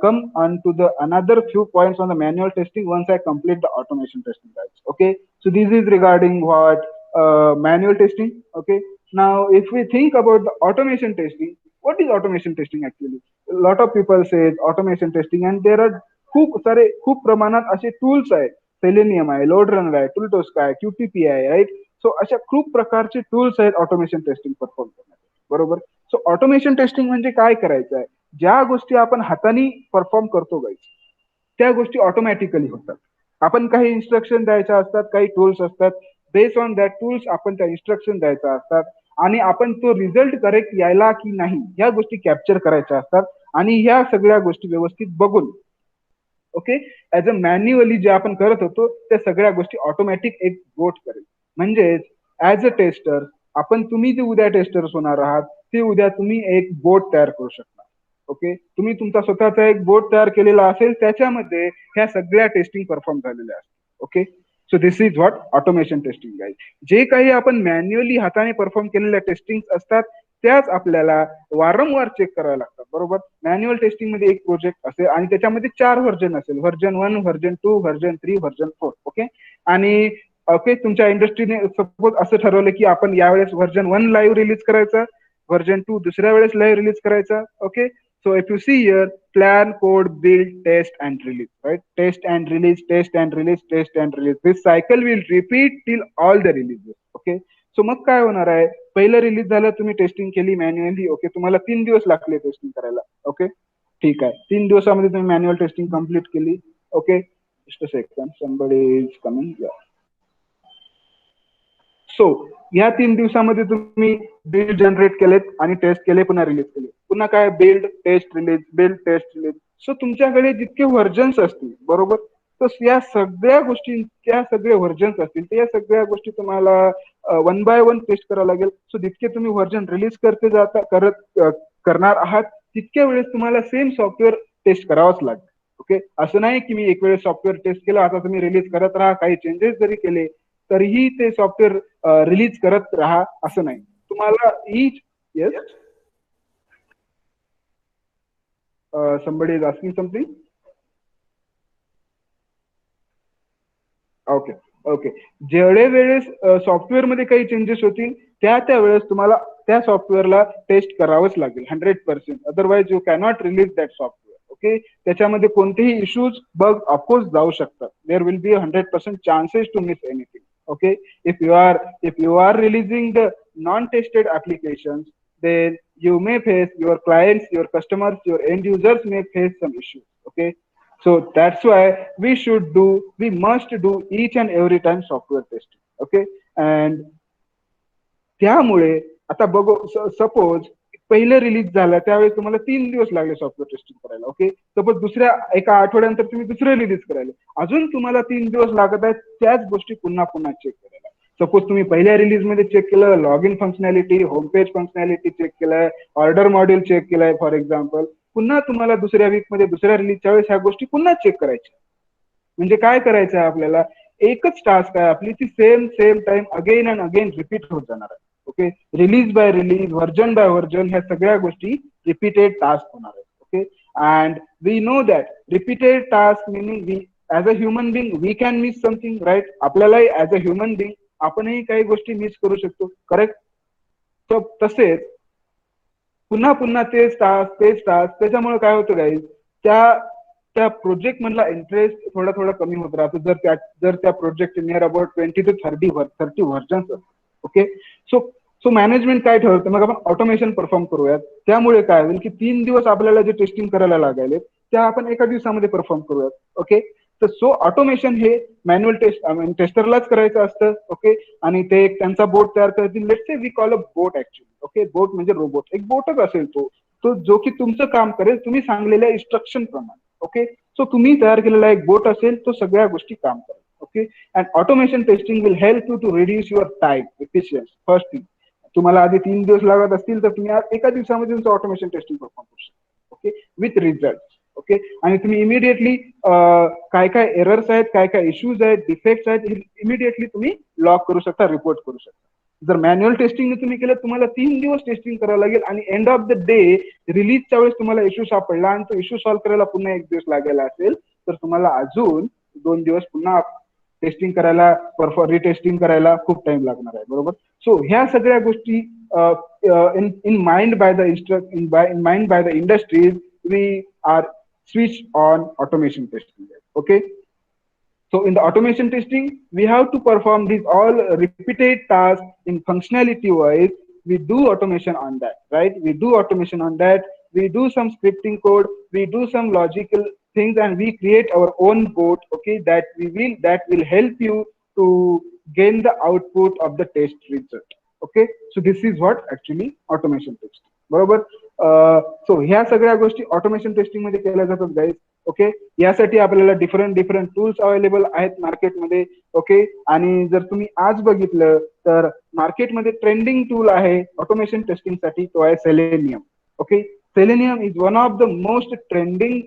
come on to the another few points on the manual testing once I complete the automation testing, guys. Okay, so this is regarding what manual testing. Okay, now if we think about the automation testing, what is automation testing actually? A lot of people say automation testing and there are खूप प्रमाणात असे tools आहेत. Selenium आहे, load runner आहे, टूलटोस्का आहे, QTP आहे, right. So अशा खूप प्रकारचे टूल्स आहेत ऑटोमेशन टेस्टिंग परफॉर्म करण्यासाठी, बरोबर. सो ऑटोमेशन टेस्टिंग म्हणजे काय करायचं आहे, ज्या गोष्टी आपण हाताने परफॉर्म करतो गाईज, त्या गोष्टी ऑटोमॅटिकली होतात. आपण काही इन्स्ट्रक्शन द्यायच्या असतात, काही टूल्स असतात, बेस्ड ऑन दॅट टूल्स आपण त्या इन्स्ट्रक्शन द्यायच्या असतात आणि आपण तो रिझल्ट करेक्ट यायला की नाही ह्या गोष्टी कॅप्चर करायच्या असतात. आणि ह्या सगळ्या गोष्टी व्यवस्थित बघून, ओके, ऍज अ मॅन्युअली जे आपण करत होतो त्या सगळ्या गोष्टी ऑटोमॅटिक एक बोट करेल. म्हणजेच ऍज अ टेस्टर आपण, तुम्ही जे उद्या टेस्टर्स होणार आहात ते उद्या तुम्ही एक बोट तयार करू शकता. ओके, तुम्ही तुमचा स्वतःचा एक बोर्ड तयार केलेला असेल, त्याच्यामध्ये ह्या सगळ्या टेस्टिंग परफॉर्म झालेल्या असतात. Okay, so this is what automation testing आहे. जे काही आपण मॅन्युअली हाताने परफॉर्म केलेल्या टेस्टिंग असतात त्याच आपल्याला वारंवार चेक कराव्या लागतात. बरोबर. मॅन्युअल टेस्टिंग मध्ये एक प्रोजेक्ट असेल आणि त्याच्यामध्ये 4 व्हर्जन असेल, version 1, version 2, version 3, version 4. Okay. आणि ओके, तुमच्या इंडस्ट्रीने सपोज असं ठरवलं की आपण यावेळेस व्हर्जन 1 लाईव्ह रिलीज करायचं, व्हर्जन 2 दुसऱ्या वेळेस लाईव्ह रिलीज करायचा. Okay. So if you see here, plan, code, build, test, and release, right? Test and release, test and release, test and release. This cycle will repeat till all the releases. Okay. So मग काय होणार आहे, पहिलं release झालं, तुम्ही testing केली manually. Okay. तुम्हाला 3 दिवस लागले टेस्टिंग करायला. ओके. ठीक आहे. 3 दिवसामध्ये तुम्ही मॅन्युअल टेस्टिंग कम्प्लीट केली. Okay. Just a second, somebody is coming. So या 3 दिवसामध्ये तुम्ही बिल्ड जनरेट केलेत आणि टेस्ट केले, पुन्हा रिलीज केले, पुन्हा काय build test release, build test release. So तुमच्याकडे जितके व्हर्जन्स असतील, बरोबर, तर या सगळ्या गोष्टी, त्या सगळे व्हर्जन्स असतील, त्या सगळ्या गोष्टी तुम्हाला 1 बाय 1 टेस्ट करावं लागेल. सो जितके तुम्ही व्हर्जन रिलीज करणार आहात, तितक्या वेळेस तुम्हाला सेम सॉफ्टवेअर टेस्ट करावंच लागेल. ओके. असं नाही की मी एक वेळेस सॉफ्टवेअर टेस्ट केलं, आता तुम्ही रिलीज करत राहा, काही चेंजेस जरी केले तरीही ते सॉफ्टवेअर रिलीज करत राहा, असं नाही. तुम्हाला each, yes, somebody is asking something. Okay. Okay. जेवढे वेळेस सॉफ्टवेअर मध्ये काही चेंजेस होतील, त्या वेळेस तुम्हाला त्या सॉफ्टवेअरला टेस्ट करावंच लागेल 100%. Otherwise you cannot release that software. Okay. त्याच्यामध्ये कोणतेही इश्यूज, बग ऑफकोर्स जाऊ शकतात. There will be 100% chances to miss anything. Okay. If you are releasing the non-tested applications, then you may face, your clients, your customers, your end users may face some issues. Okay. So that's why we must do each and every time software testing. Okay. And त्यामुळे आता बघू, suppose पहिलं release झालं त्यावेळेस तुम्हाला 3 दिवस लागले software testing करायला. ओके. सपोज दुसऱ्या एका आठवड्यानंतर तुम्ही दुसरं रिलीज करायला, अजून तुम्हाला 3 दिवस लागत आहेत त्याच गोष्टी पुन्हा पुन्हा चेक करायला. सपोज तुम्ही पहिल्या रिलीज मध्ये चेक केलं, log in functionality, home page functionality check केलंय, ऑर्डर मॉड्यूल चेक केलंय फॉर एक्झाम्पल, पुन्हा तुम्हाला दुसऱ्या वीक मध्ये दुसऱ्या रिलीजच्या वेळेस ह्या गोष्टी पुन्हा चेक करायच्या. म्हणजे काय करायचं आहे आपल्याला, एकच टास्क आहे आपली, ती same same time again and again repeat होत जाणार आहे. Okay. Release by release, version by version, ह्या सगळ्या गोष्टी रिपीटेड टास्क होणार आहेत. Okay. And we know that repeated task meaning, we as a human being we can miss something, right. आपल्यालाही as a human being आपणही काही गोष्टी miss करू शकतो, करेक्ट. तर तसेच पुन्हा पुन्हा तेच टास्क त्याच्यामुळे काय होतं गाईज, त्या त्या प्रोजेक्ट मधला इंटरेस्ट थोडा थोडा कमी होत राहतो, जर त्या project near about 20 to 30 versions. Okay. So so management काय ठरवतं, मग आपण ऑटोमेशन परफॉर्म करूयात. त्यामुळे काय होईल की 3 दिवस आपल्याला जे टेस्टिंग करायला लागेल त्या आपण एका दिवसामध्ये परफॉर्म करूयात. ओके. तर सो ऑटोमेशन हे मॅन्युअल टेस्टरलाच करायचं असतं. ओके. आणि ते एक त्यांचा बोट तयार करतील. Let's say we call a bot actually. Okay. Bot म्हणजे रोबोट, एक बोटच असेल तो तो जो की तुमचं काम करेल तुम्ही सांगलेल्या इन्स्ट्रक्शन प्रमाणे. ओके. सो तुम्ही तयार केलेला एक बोट असेल, तो सगळ्या गोष्टी काम करेल. Okay. And automation testing will help you to reduce your time efficiency. First thing, तुम्हाला आधी 3 दिवस लागत असतील तर तुम्ही आज एका दिवसामध्ये तुमचं ऑटोमेशन टेस्टिंग परफॉर्म करू शकता. ओके. With result. ओके. आणि तुम्ही इमिडिएटली काय काय एरर्स आहेत, काय काय इश्यूज आहेत, डिफेक्ट्स आहेत, इमिडिएटली तुम्ही लॉग करू शकता, रिपोर्ट करू शकता. जर मॅन्युअल टेस्टिंग तुम्ही केलं, तुम्हाला 3 दिवस टेस्टिंग करावं लागेल आणि एंड ऑफ द डे रिलीजच्या वेळेस तुम्हाला इश्यू सापडला आणि तो इश्यू सॉल्व्ह करायला पुन्हा 1 दिवस लागेला असेल, तर तुम्हाला अजून 2 दिवस पुन्हा टेस्टिंग करायला, रिटेस्टिंग करायला खूप टाइम लागणार आहे. बरोबर. सो ह्या सगळ्या गोष्टी in mind by the industries, we are switched on automation testing. Okay. So in the automation testing, we have to perform these all repeated tasks in functionality wise. We do automation on that, right? We do automation on that. We do some scripting code. We do some logical things, and we create our own code. Okay, that will help you to gain the output of the test result. Okay, so this is what actually automation testing. बरोबर. So ह्या सगळ्या गोष्टी automation testing मध्ये केल्या जातात guys. Okay. यासाठी आपल्याला different different tools available आहेत मार्केटमध्ये. ओके. आणि जर तुम्ही आज बघितलं तर मार्केटमध्ये ट्रेंडिंग टूल आहे ऑटोमेशन टेस्टिंग साठी, तो आहे selenium. Okay. Selenium is one of the most trending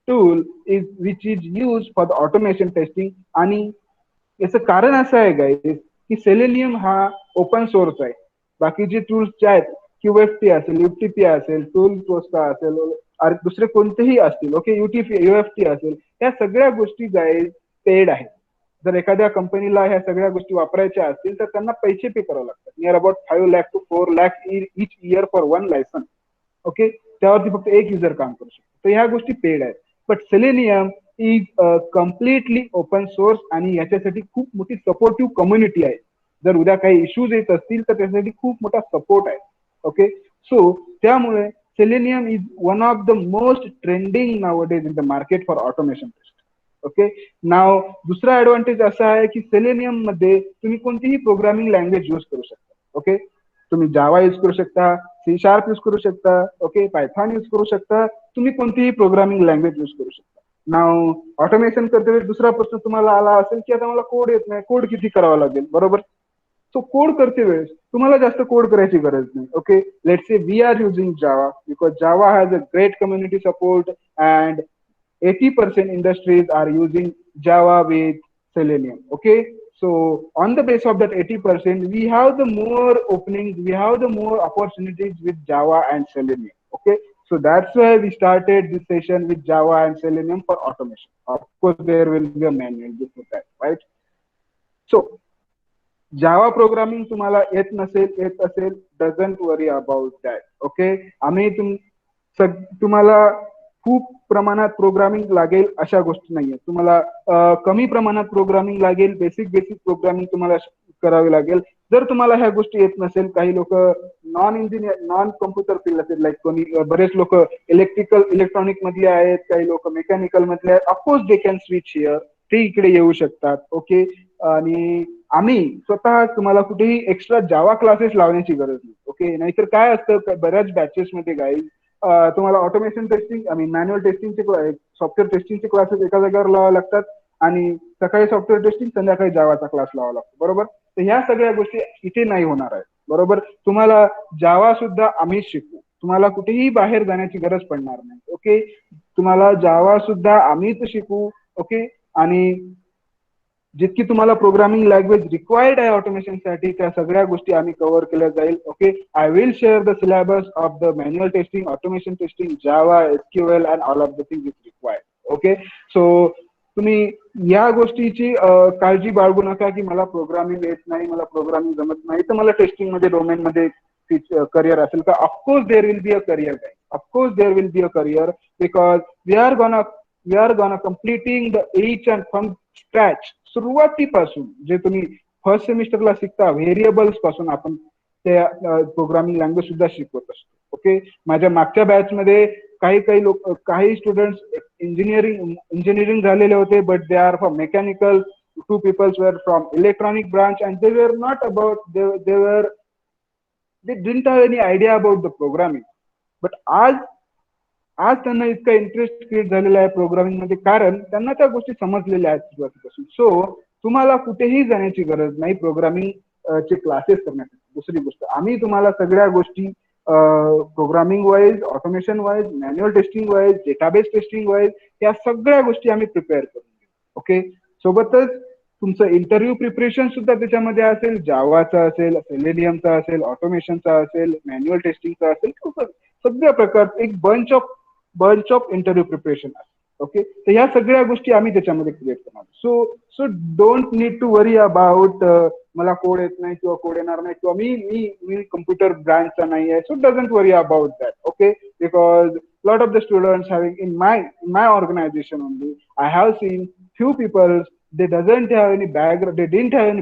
tool which is use for the automation testing. आणि याचं कारण असं आहे गाईज की सेलेनियम हा ओपन सोर्स आहे. बाकी जे टूल्स जे आहेत QFT असेल, UTP असेल, टूल पोस्टा असेल, दुसरे कोणतेही असतील, ओके, UTP, UFT असेल, या सगळ्या गोष्टी गाईज पेड आहेत. जर एखाद्या कंपनीला ह्या सगळ्या गोष्टी वापरायच्या असतील तर त्यांना पैसे पे करावे लागतात. Near about 5 lakh to 4 lakh each year for one license. Okay, त्यावरती फक्त एक युजर काम करू शकतो. तर ह्या गोष्टी पेड आहेत. But selenium is completely open source आणि याच्यासाठी खूप मोठी सपोर्टिव्ह कम्युनिटी आहे. जर उद्या काही इश्यूज येत असतील तर त्यासाठी खूप मोठा सपोर्ट आहे. ओके, सो त्यामुळे Selenium is one of the most trending nowadays in the market for automation. Okay, now दुसरा ऍडव्हान्टेज असा आहे की सेलेनियम मध्ये तुम्ही कोणतीही प्रोग्रामिंग लँग्वेज यूज करू शकता. ओके, तुम्ही जावा यूज करू शकता, C# यूज करू शकता, ओके, पायथॉन यूज करू शकता, तुम्ही कोणतीही प्रोग्रामिंग लँग्वेज यूज करू शकता. नाव ऑटोमेशन करते वेळी दुसरा प्रश्न तुम्हाला आला असेल की आता मला कोड येत नाही, कोड किती करावा लागेल, बरोबर. सो कोड करते वेळेस तुम्हाला जास्त कोड करायची गरज नाही. Okay, let's say we are using Java because Java has a great community support and 80% industries are using Java with Selenium. Okay, so on the base of that 80%, we have the more openings, we have the more opportunities with Java and Selenium. Okay, so that's why we started this session with Java and Selenium for automation. Of course, there will be a manual before that, right? So Java programming तुम्हाला येत नसेल, येत असेल, doesn't worry about that. Okay, आम्ही तुम्हाला खूप प्रमाणात programming लागेल अशा गोष्टी नाहीये. तुम्हाला कमी प्रमाणात प्रोग्रामिंग लागेल, बेसिक बेसिक प्रोग्रामिंग तुम्हाला करावी लागेल. जर तुम्हाला ह्या गोष्टी येत नसेल, काही लोक non engineer, non computer field असेल, लाईक कोणी बरेच लोक इलेक्ट्रॉनिक मधले आहेत, काही लोक मेकॅनिकल मधले आहेत, of course they can switch here, ते इकडे येऊ शकतात. ओके, आणि आम्ही स्वतः तुम्हाला कुठेही एक्स्ट्रा जावा क्लासेस लावण्याची गरज नाही. ओके, नाहीतर काय असतं बऱ्याच बॅचेस मध्ये गाईज तुम्हाला ऑटोमेशन टेस्टिंग आणि मॅन्युअल टेस्टिंगचे, सॉफ्टवेअर टेस्टिंगचे क्लासेस एका जागेवर लावावे लागतात आणि सकाळी सॉफ्टवेअर टेस्टिंग, संध्याकाळी जावाचा क्लास लावावा लागतो, बरोबर. तर ह्या सगळ्या गोष्टी इथे नाही होणार आहेत, बरोबर. तुम्हाला जावा सुद्धा आम्हीच शिकू, तुम्हाला कुठेही बाहेर जाण्याची गरज पडणार नाही. ओके, तुम्हाला जावा सुद्धा आम्हीच शिकू. ओके, आणि जितकी तुम्हाला प्रोग्रामिंग लँग्वेज रिक्वायर्ड आहे ऑटोमेशनसाठी त्या सगळ्या गोष्टी आम्ही कव्हर केल्या जाईल. Okay, I will share the syllabus of the manual testing, automation testing, Java, SQL and all of the thing is required. Okay, so तुम्ही या गोष्टीची काळजी बाळगू नका की मला प्रोग्रामिंग येत नाही, मला प्रोग्रामिंग जमत नाही, तर मला टेस्टिंग मध्ये, डोमेन मध्ये करिअर असेल का. Of course there will be a career, of course there will be a career, because we are gonna completing the H and from scratch, सुरुवातीपासून जे तुम्ही फर्स्ट सेमिस्टरला शिकता व्हेरिएबल्स पासून आपण त्या प्रोग्रामिंग लँग्वेज सुद्धा शिकवत असतो. ओके, माझ्या मागच्या बॅच मध्ये काही लोक, काही स्टुडंट्स इंजिनिअरिंग झालेले होते, but they are from mechanical, 2 people were from electronic branch and they were not about they didn't have any idea about the programming. But आज त्यांना इतका इंटरेस्ट क्रिएट झालेला आहे प्रोग्रामिंग मध्ये, कारण त्यांना त्या गोष्टी समजलेल्या आहेत सुरुवातीपासून. सो तुम्हाला कुठेही जाण्याची गरज नाही प्रोग्रामिंग चे क्लासेस करण्यासाठी. दुसरी गोष्ट, आम्ही तुम्हाला सगळ्या गोष्टी programming wise, automation wise, manual testing wise, database testing wise, या सगळ्या गोष्टी आम्ही प्रिपेअर करून घेऊ. ओके, सोबतच तुमचं इंटरव्ह्यू प्रिपरेशन सुद्धा त्याच्यामध्ये असेल, जावाचा असेल, सेलेनियमचा असेल, ऑटोमेशनचा असेल, मॅन्युअल टेस्टिंगचा असेल, सगळ्या प्रकारचं एक बंच ऑफ इंटरव्ह्यू प्रिपरेशन आहे. ओके, तर ह्या सगळ्या गोष्टी आम्ही त्याच्यामध्ये क्रिएट करणार. So don't need to worry about मला कोड येत नाही किंवा कोड येणार नाही किंवा मी कम्प्युटर ब्रांचचा नाही आहे. So doesn't worry about that. Okay, because lot of the students having in my organization only, I have seen few people, they didn't have any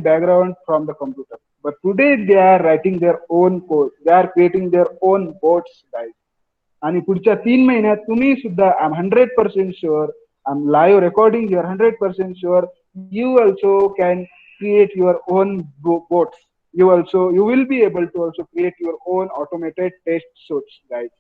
background from the computer, but today they are writing their own code, they are creating their own bots, guys. आणि पुढच्या 3 महिन्यात तुम्ही सुद्धा, I am 100% sure, I am live recording, you are 100% sure, you also can create your own bots. You will be able to also create your own automated test suites, guys.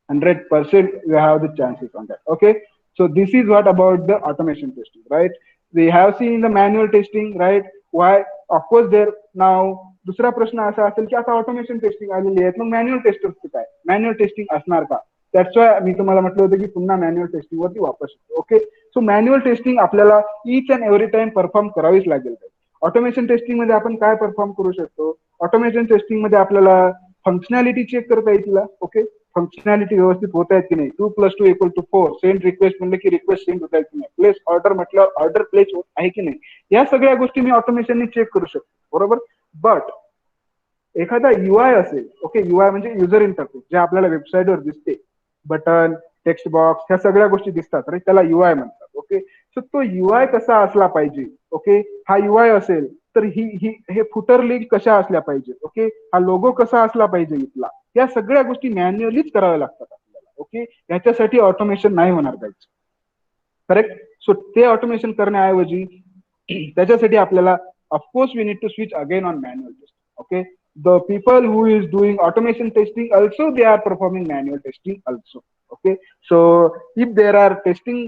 100% you have the chances on that. Okay, so this is what about the automation testing, right? We have seen the manual testing, right? Why? Of course there. Now दुसरा प्रश्न असा असेल की आता automation testing आलेली आहे, मग manual टेस्टरचं काय, मॅन्युअल टेस्टिंग असणार का. दॅट्स वाय मी तुम्हाला म्हटलं होतं की पुन्हा मॅन्युअल टेस्टिंग वरती वापस येतो. ओके, सो मॅन्युअल टेस्टिंग आपल्याला each and every time perform करावीच लागेल. ऑटोमेशन टेस्टिंग मध्ये आपण काय परफॉर्म करू शकतो, ऑटोमेशन टेस्टिंग मध्ये आपल्याला फंक्शनॅलिटी चेक करता येईल तिला. ओके, फंक्शनॅलिटी व्यवस्थित होत आहेत की नाही. 2+2=4 सेंड रिक्वेस्ट म्हणलं की रिक्वेस्ट सेंड होत आहे की नाही. प्लेस ऑर्डर म्हटल्यावर ऑर्डर प्लेस होत आहे की नाही. या सगळ्या गोष्टी मी ऑटोमेशनने चेक करू शकतो, बरोबर. बट एखादा युआय असेल, ओके, युआय म्हणजे युजर इंटरफेस, जे आपल्याला वेबसाईटवर दिसते, बटन, टेक्स्ट बॉक्स, ह्या सगळ्या गोष्टी दिसतात, राईट, त्याला युआय म्हणतात. ओके, सो तो युआय कसा असला पाहिजे. ओके, हा युआय असेल तर ही हे फुटर लिंक कशा असल्या पाहिजे. ओके, हा लोगो कसा असला पाहिजे इथला. या सगळ्या गोष्टी मॅन्युअलीच कराव्या लागतात आपल्याला. ओके, याच्यासाठी ऑटोमेशन नाही होणार पाहिजे, करेक्ट. सो ते ऑटोमेशन करण्याऐवजी त्याच्यासाठी आपल्याला of course we need to switch again on manual testing. Okay, the people who is doing automation testing also they are performing manual testing also. Okay, so if there are testing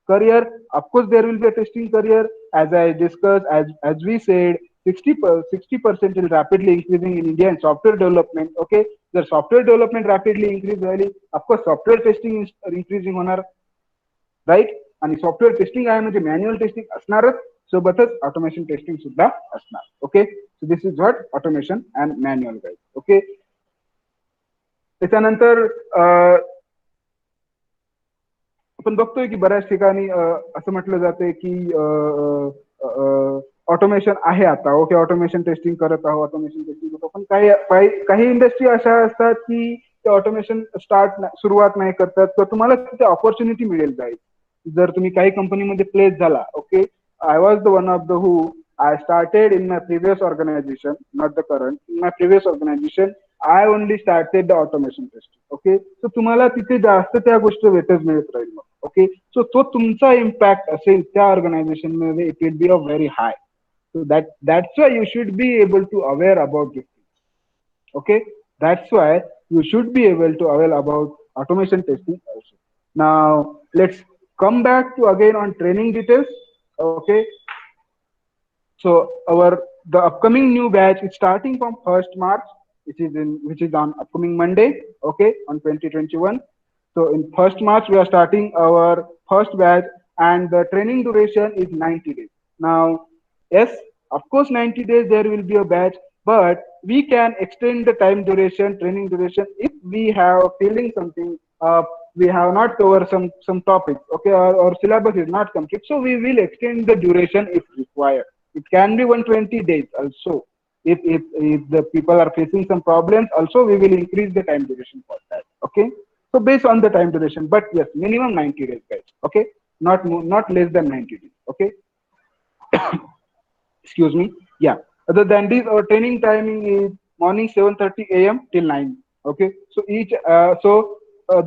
career, of course there will be a testing career. As I discussed, as we said, 60% is rapidly increasing in India in software development. Okay, the software development rapidly increase really, of course software testing is increasing होणार, right. आणि software testing आहे म्हणजे manual testing असणारच, सोबतच automation testing सुद्धा असणार. Okay, so this is what automation and manual guide. Okay, त्याच्यानंतर आपण बघतोय की बऱ्याच ठिकाणी असं म्हटलं जातंय की ऑटोमेशन आहे आता. ओके, ऑटोमेशन टेस्टिंग करत आहोत, ऑटोमेशन टेस्टिंग करतो. पण काही इंडस्ट्री अशा असतात की ते ऑटोमेशन सुरुवात नाही करतात, तर तुम्हाला तिथे ऑपॉर्च्युनिटी मिळेल जाईल जर तुम्ही काही कंपनीमध्ये प्लेस झाला. Okay, I was the one of the who I started in my previous organization, not the current. In my previous organization I only started the automation testing. Okay, so तुम्हाला तिथे जास्त त्या गोष्टी वेटेज मिळत राहील मग. Okay, so तो तुमचा इम्पॅक्ट असेल त्या ऑर्गनायझेशन मध्ये, it will be a very high. So that's why you should be able to aware about this. Okay, that's why you should be able to aware about automation testing also. Now let's come back to again on training details. Okay, so our the upcoming new batch is starting from 1st March, which is on upcoming Monday. Okay, on 2021. So in 1st March we are starting our first batch, and the training duration is 90 days. Now, yes, of course 90 days there will be a batch, but we can extend the time duration, training duration, if we have feeling something, we have not covered some topics. Okay, or syllabus is not complete, so we will extend the duration if required. It can be 120 days also. If the people are facing some problems, also we will increase the time duration for that. Okay, so based on the time duration, but yes, minimum 90 days, guys. Okay, not less than 90 days. Okay, excuse me. Yeah. Other than this, our training timing is morning 7:30 a.m. till 9. Okay. So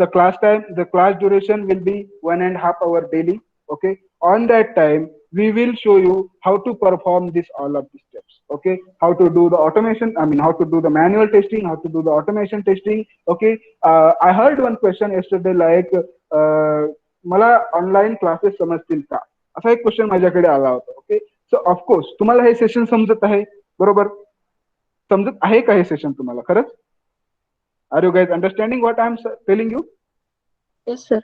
the class duration will be 1.5 hour daily. Okay. On that time, we will show you how to perform this all of these steps. Okay. How to do the automation. I mean, how to do the manual testing, how to do the automation testing. Okay. I heard one question yesterday like, मला online classes समजतील का, असा एक question माझ्याकडे आला होता. Okay, so of course तुम्हाला हे सेशन समजत आहे, बरोबर. समजत आहे का हे सेशन तुम्हाला खरंच? Are you guys understanding what I am telling you? Yes, sir.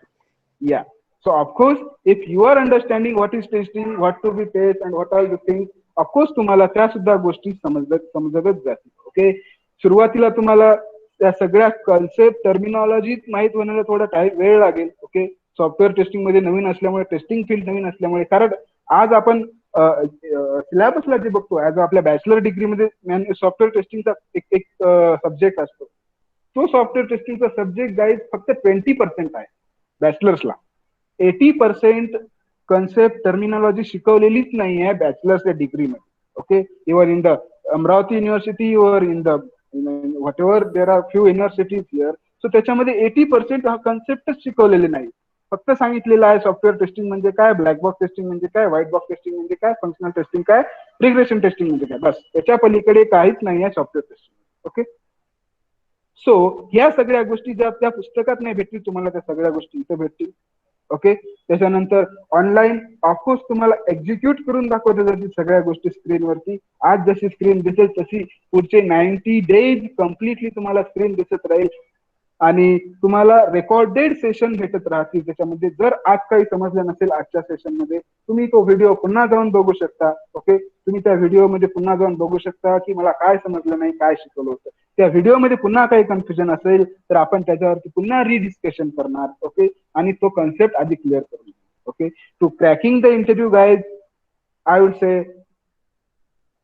Yeah. So of course, if you are understanding what is testing, what to be test, and what are the things, of course तुम्हाला त्या सुद्धा गोष्टी समजतच जातील. Okay, सुरुवातीला तुम्हाला त्या सगळ्या कन्सेप्ट टर्मिनॉलॉजी माहित होण्याला थोडा टाइम वेळ लागेल. ओके, सॉफ्टवेअर टेस्टिंग मध्ये नवीन असल्यामुळे, टेस्टिंग फील्ड नवीन असल्यामुळे, कारण आज आपण सिलेबसला जे बघतो, ऍज आपल्या बॅचलर डिग्रीमध्ये सॉफ्टवेअर टेस्टिंगचा एक सब्जेक्ट असतो. तो सॉफ्टवेअर टेस्टिंगचा सब्जेक्ट गाईज फक्त 20% आहे बॅचलर्सला. 80% कन्सेप्ट टर्मिनॉलॉजी शिकवलेलीच नाही आहे बॅचलर्सच्या डिग्रीमध्ये. Okay, even in the Amravati university और in the whatever there are few universities here, so त्याच्यामध्ये 80% हा कन्सेप्टच शिकवलेले नाही. फक्त सांगितलेलं आहे सॉफ्टवेअर टेस्टिंग म्हणजे काय, ब्लॅक बॉक्स टेस्टिंग म्हणजे काय, व्हाईट बॉक्स टेस्टिंग म्हणजे काय, फंक्शनल टेस्टिंग काय, रिग्रेशन टेस्टिंग म्हणजे काय, बस. त्याच्या पलीकडे काहीच नाही आहे सॉफ्टवेअर टेस्टिंग. ओके, सो ह्या सगळ्या गोष्टी ज्या त्या पुस्तकात नाही भेटतील तुम्हाला, त्या सगळ्या गोष्टी इथे भेटतील. ओके, त्याच्यानंतर ऑनलाईन ऑफकोर्स तुम्हाला एक्झिक्यूट करून दाखवल्या जातील सगळ्या गोष्टी स्क्रीनवरती. आज जशी स्क्रीन दिसेल तशी पुढचे 90 days कम्प्लिटली तुम्हाला स्क्रीन दिसत राहील. आणि तुम्हाला रेकॉर्डेड सेशन भेटत राहतील त्याच्यामध्ये. जर आज काही समजलं नसेल आजच्या सेशन मध्ये, तुम्ही तो व्हिडिओ पुन्हा जाऊन बघू शकता. ओके, तुम्ही त्या व्हिडिओमध्ये पुन्हा जाऊन बघू शकता की मला काय समजलं नाही, काय शिकवलं होतं. त्या व्हिडिओमध्ये पुन्हा काही कन्फ्युजन असेल तर आपण त्याच्यावरती पुन्हा रिडिस्कशन करणार. ओके, आणि तो कन्सेप्ट आधी क्लिअर करू. Okay, to cracking the interview guys, I would say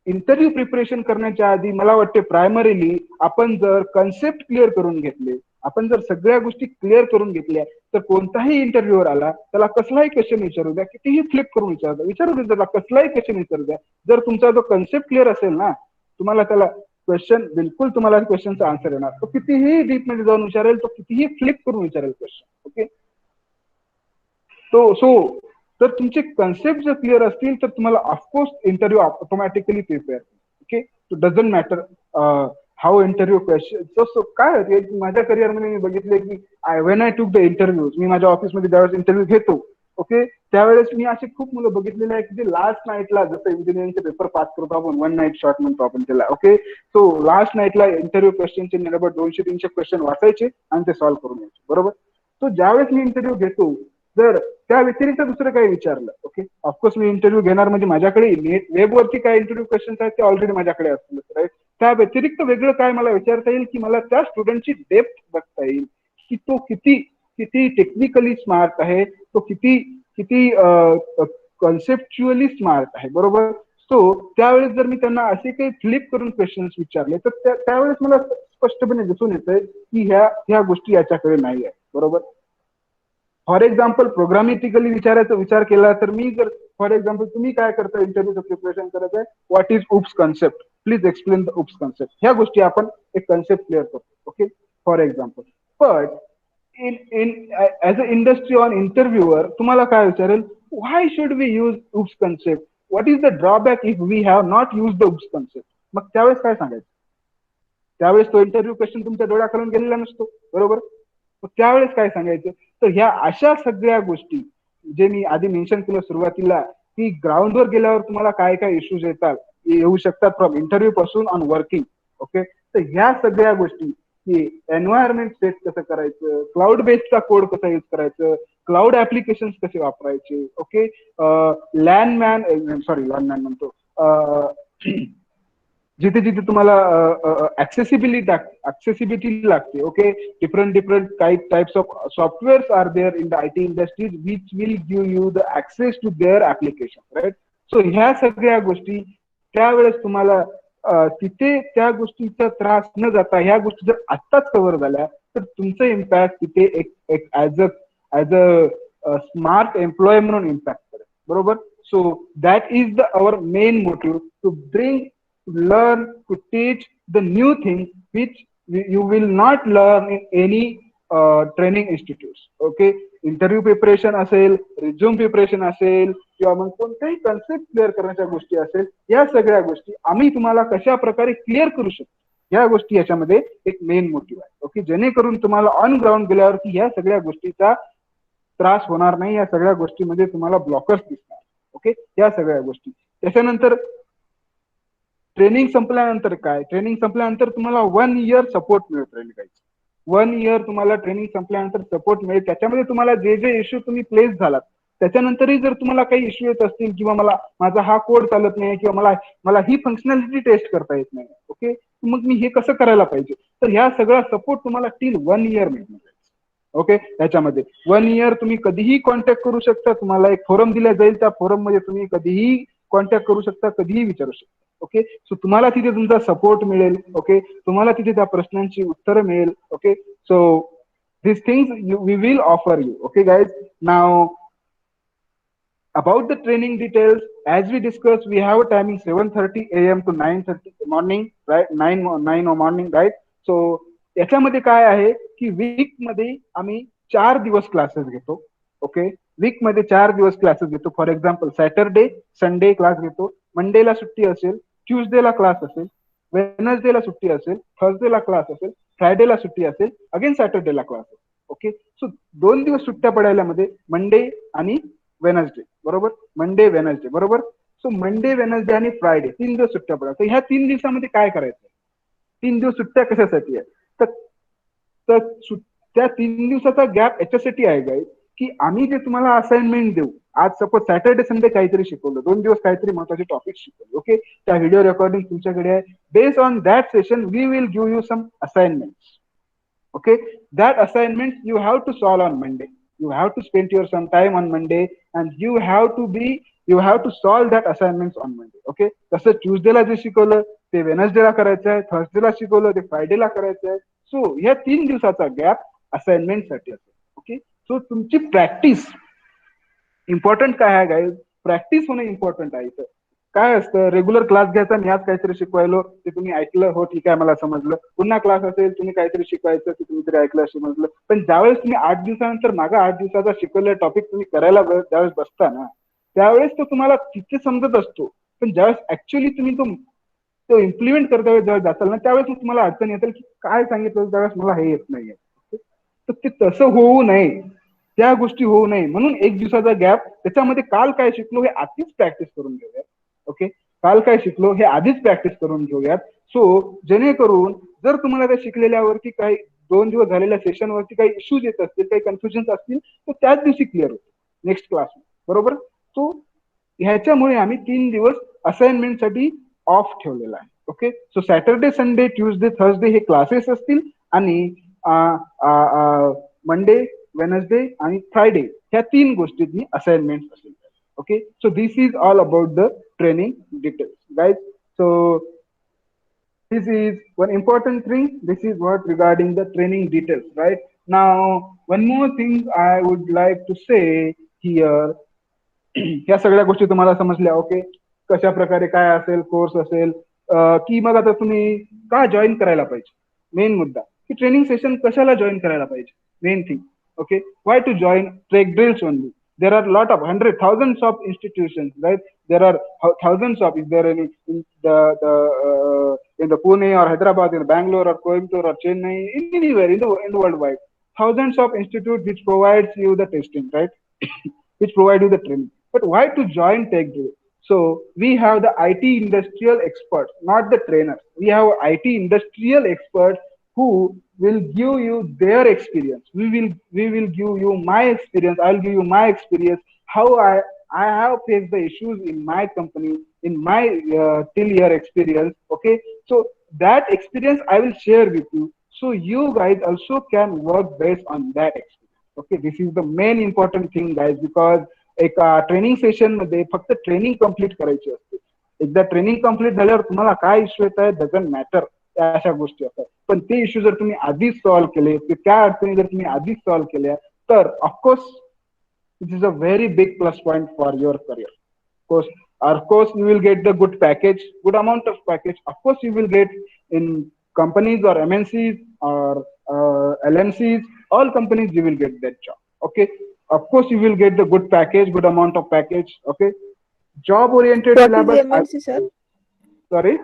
interview preparation करण्याच्या आधी मला वाटते प्रायमरीली आपण जर कन्सेप्ट क्लिअर करून घेतले, आपण जर सगळ्या गोष्टी क्लिअर करून घेतल्या, तर कोणताही इंटरव्ह्यूवर आला त्याला कसलाही क्वेश्चन विचारू द्या, कितीही फ्लिप करून विचारू द्या त्याला कसलाही क्वेश्चन विचारू द्या. जर तुमचा जो कन्सेप्ट क्लिअर असेल ना, तुम्हाला त्याला क्वेश्चन बिलकुल तुम्हाला क्वेश्चनचा आन्सर येणार. तो कितीही डीप मध्ये जाऊन विचारेल, तो कितीही फ्लिप करून विचारेल क्वेश्चन. ओके, सो तर तुमचे कन्सेप्ट जर क्लिअर असतील तर तुम्हाला of course interview automatically prepare. Okay, so doesn't matter how interview question. So काय होते माझ्या करिअरमध्ये मी बघितले की when I took the interviews, मी माझ्या ऑफिसमध्ये ज्यावेळेस इंटरव्ह्यू घेतो, ओके, त्यावेळेस मी असे खूप मुलं बघितलेले आहे की जे लास्ट नाईटला, जसं इंजिनिअरिंगचे पेपर पास करतो आपण, वन नाईट शॉट म्हणतो आपण त्याला. ओके, सो लास्ट नाईटला इंटरव्ह्यू क्वेश्चनचे निराबर 200-300 क्वेश्चन वाचायचे आणि ते सॉल्व्ह करून यायचे. बरोबर. तो ज्यावेळेस मी इंटरव्ह्यू घेतो, जर त्या व्यतिरिक्त दुसरं काही विचारलं, ओके, ऑफकोर्स मी इंटरव्ह्यू घेणार म्हणजे माझ्याकडे वेबवरती काय इंटरव्ह्यू क्वेश्चन आहेत ते ऑलरेडी माझ्याकडे असतील. राईट, त्या व्यतिरिक्त वेगळं काय मला विचारता येईल की मला त्या स्टुडंटची डेप्थ बघता येईल की तो किती किती टेक्निकली स्मार्ट आहे, तो किती किती कन्सेप्च्युअली स्मार्ट आहे. बरोबर. सो त्यावेळेस जर मी त्यांना असे काही फ्लिप करून क्वेश्चन विचारले तर त्यावेळेस मला स्पष्टपणे दिसून येतंय की ह्या गोष्टी याच्याकडे नाही आहे. बरोबर. फॉर एक्झाम्पल प्रोग्रामेटिकली विचारायचा विचार केला तर मी जर, फॉर एक्झाम्पल तुम्ही काय करता इंटरव्ह्यूचं प्रिपरेशन करत आहे, what is OOPs concept, please explain the OOPs concept. ह्या गोष्टी आपण एक कन्सेप्ट क्लिअर करतो. Okay, for example. But in as a industry on interviewer तुम्हाला काय विचारेल, why should we use OOPs concept, what is the drawback if we have not use the OOPs concept. मग त्यावेळेस काय सांगायचं, त्यावेळेस तो इंटरव्ह्यू क्वेश्चन तुमच्या डोळ्याखालून गेलेला नसतो. बरोबर. मग त्यावेळेस काय सांगायचं, तर ह्या अशा सगळ्या गोष्टी जे मी आधी मेन्शन केलं सुरुवातीला, की ग्राउंडवर गेल्यावर तुम्हाला काय काय इश्यूज येऊ शकतात फ्रॉम इंटरव्ह्यू पासून ऑन वर्किंग. ओके, तर ह्या सगळ्या गोष्टी की एन्व्हायरमेंट सेट कसं करायचं, क्लाउड बेस्डचा कोड कसा यूज करायचं, क्लाउड ऍप्लिकेशन कसे वापरायचे. ओके, लॅनमॅन म्हणतो, जिथे जिथे तुम्हाला ऍक्सेसिबिलिटी लागते. Okay, different types of softwares are there in the IT industries which will give you the access to their application. Right. So ह्या सगळ्या गोष्टी त्यावेळेस तुम्हाला तिथे त्या गोष्टीचा त्रास न जाता ह्या गोष्टी जर आत्ताच कव्हर झाल्या तर तुमचं इम्पॅक्ट तिथे एक ऍज अ स्मार्ट एम्प्लॉय म्हणून इम्पॅक्ट करेल. बरोबर. So that is our main motive to bring, to learn, to teach the new things which you will not learn in any training institutes. Okay, interview preparation असेल, resume preparation असेल, किंवा मग कोणत्याही concept clear करण्याच्या गोष्टी असेल, या सगळ्या गोष्टी आम्ही तुम्हाला कशा प्रकारे क्लिअर करू शकतो, या गोष्टी याच्यामध्ये एक मेन मोटिव्ह आहे. ओके, जेणेकरून तुम्हाला ऑन ग्राउंड गेल्यावरती या सगळ्या गोष्टीचा त्रास होणार नाही, या सगळ्या गोष्टीमध्ये तुम्हाला ब्लॉकर्स दिसणार. ओके, या सगळ्या गोष्टी. त्याच्यानंतर ट्रेनिंग संपल्यानंतर काय, ट्रेनिंग संपल्यानंतर तुम्हाला 1 इयर सपोर्ट मिळेल. ट्रेनिंग 1 इयर तुम्हाला ट्रेनिंग संपल्यानंतर सपोर्ट मिळेल. त्याच्यामध्ये तुम्हाला जे जे इश्यू तुम्ही प्लेस झालात त्याच्यानंतरही जर तुम्हाला काही इश्यू येत असतील, किंवा माझा हा कोड चालत नाही, किंवा मला ही फंक्शनॅलिटी टेस्ट करता येत नाही, ओके, मग मी हे कसं करायला पाहिजे, तर ह्या सगळा सपोर्ट तुम्हाला टिल 1 इयर मिळणार. ओके, त्याच्यामध्ये 1 इयर तुम्ही कधीही कॉन्टॅक्ट करू शकता. तुम्हाला एक फोरम दिला जाईल, त्या फोरम मध्ये तुम्ही कधीही कॉन्टॅक्ट करू शकता, कधीही विचारू शकता. ओके, सो तुम्हाला तिथे तुमचा सपोर्ट मिळेल. ओके, तुम्हाला तिथे त्या प्रश्नांची उत्तरं मिळेल. Okay, so these things we will offer you. Okay guys, now about the training details, as we discussed, we have a timing 7:30 a.m. to 9:30 morning, right? 9 morning, right? So याच्यामध्ये काय आहे की वीक मध्ये आम्ही 4 दिवस क्लासेस घेतो. Okay, weak मध्ये 4 दिवस क्लासेस घेतो. For example Saturday Sunday class घेतो, मंडेला सुट्टी असेल, ट्युजडेला क्लास असेल, वेनसडेला सुट्टी असेल, थर्सडेला क्लास असेल, फ्रायडेला सुट्टी असेल, अगेन सॅटरडेला क्लास असेल. ओके, सो 2 दिवस सुट्ट्या पडायला मंडे आणि वेनसडे. बरोबर, मंडे वेनसडे. बरोबर. सो मंडे वेनसडे आणि फ्रायडे 3 दिवस सुट्ट्या पडतात. तर ह्या 3 दिवसामध्ये काय करायचं, 3 दिवस सुट्ट्या कशासाठी आहे, तर तर त्या 3 दिवसाचा गॅप याच्यासाठी आहे गाईज, की आम्ही जे तुम्हाला असाइनमेंट देऊ, आज सपोज सॅटर्डे संडे काहीतरी शिकवलं, 2 दिवस काहीतरी महत्वाचे टॉपिक शिकवले, ओके, त्या व्हिडिओ रेकॉर्डिंग तुमच्याकडे आहे. Based on that session we will give you some assignments. Okay, that assignment you have to solve on Monday. You have to spend your some time on Monday, and you have to solve that assignments on Monday. Okay, तसं ट्यूजडेला जे शिकवलं ते वेनसडेला करायचं आहे, थर्सडेला शिकवलं ते फ्रायडेला करायचं आहे. सो ह्या 3 दिवसाचा गॅप असाइनमेंटसाठी असेल. ओके, सो तुमची प्रॅक्टिस इम्पॉर्टंट काय आहे गाईज, प्रॅक्टिस होणं इम्पॉर्टंट आहे. इथं काय असतं, रेग्युलर क्लास घ्यायचा आणि याच काहीतरी शिकवायलो, ते तुम्ही ऐकलं, हो ठीक आहे मला समजलं, पुन्हा क्लास असेल तुम्ही काहीतरी शिकवायचं, ते तुम्ही तरी ऐकलं समजलं. पण ज्यावेळेस तुम्ही 8 दिवसानंतर मागा 8 दिवसाचा शिकवलेला टॉपिक तुम्ही करायला ज्यावेळेस बसता ना, त्यावेळेस तो तुम्हाला तिथे समजत असतो. पण ज्यावेळेस ऍक्च्युअली तुम्ही तो तो इम्प्लिमेंट करता वेळेस जेव्हा जाताल ना, त्यावेळेस मग तुम्हाला अडचण येतील की काय सांगितलं त्यावेळेस मला हे येत नाहीये. तर ते तसं होऊ नये, त्या गोष्टी होऊ नये म्हणून 1 दिवसाचा गॅप, त्याच्यामध्ये काल काय शिकलो हे आधीच प्रॅक्टिस करून घेऊयात. ओके, काल काय शिकलो हे आधीच प्रॅक्टिस करून घेऊयात. सो जेणेकरून जर तुम्हाला त्या शिकलेल्यावरती काही 2 दिवस झालेल्या सेशनवरती काही इश्यूज येत असतील, काही कन्फ्युजन असतील, तर त्याच दिवशी क्लिअर होते नेक्स्ट क्लास. बरोबर. सो ह्याच्यामुळे आम्ही 3 दिवस असाइनमेंटसाठी ऑफ ठेवलेला आहे. Okay, so Saturday Sunday Tuesday Thursday हे क्लासेस असतील, आणि मंडे वेनसडे आणि फ्रायडे ह्या 3 गोष्टीत मी असाइनमेंट असेल. Okay, so this is all about the training details, guys. So this is one important thing. This is what regarding the training details, right? Now one more thing I would like to say here. ह्या सगळ्या गोष्टी तुम्हाला समजल्या. Okay, कशा प्रकारे काय असेल course असेल, की मग आता तुम्ही का जॉईन करायला पाहिजे, मेन मुद्दा की ट्रेनिंग सेशन कशाला जॉईन करायला पाहिजे, main thing. Okay, why to join Trek Drills only? There are lot of hundred thousands of institutions, right? There are thousands of, is there any in in the Pune or Hyderabad, in Bangalore or Coimbatore or Chennai, anywhere in the worldwide, thousands of institutes which provides you the testing, right? which provide you the training. But why to join Tech Drill? So we have the IT industrial experts, not the trainers. We have IT industrial experts who will give you their experience. We will give you my experience. I'll give you my experience, how I have faced the issues in my company, in my till year experience. Okay, so that experience I will share with you, so you guys also can work based on that experience. Okay, this is the main important thing guys, because एक training session मध्ये फक्त training complete करायची असते. एकदा training complete झाल्यावर तुम्हाला काय issue येत आहे डझंट मॅटर, त्या अशा गोष्टी असतात. पण ते इश्यू जर तुम्ही आधीच सॉल्व्ह केले, त्या अडचणी जर तुम्ही आधीच सॉल्व्ह केल्या, तर of course it is a very big plus point for your career. Of course you will get the good package, good amount of package. Of course you will get in companies or MNCs or LMCs, all companies you will get that job. Okay, of course you will get the good package, good amount of package. Okay, job oriented syllabus. What is MNC, sir? Sorry.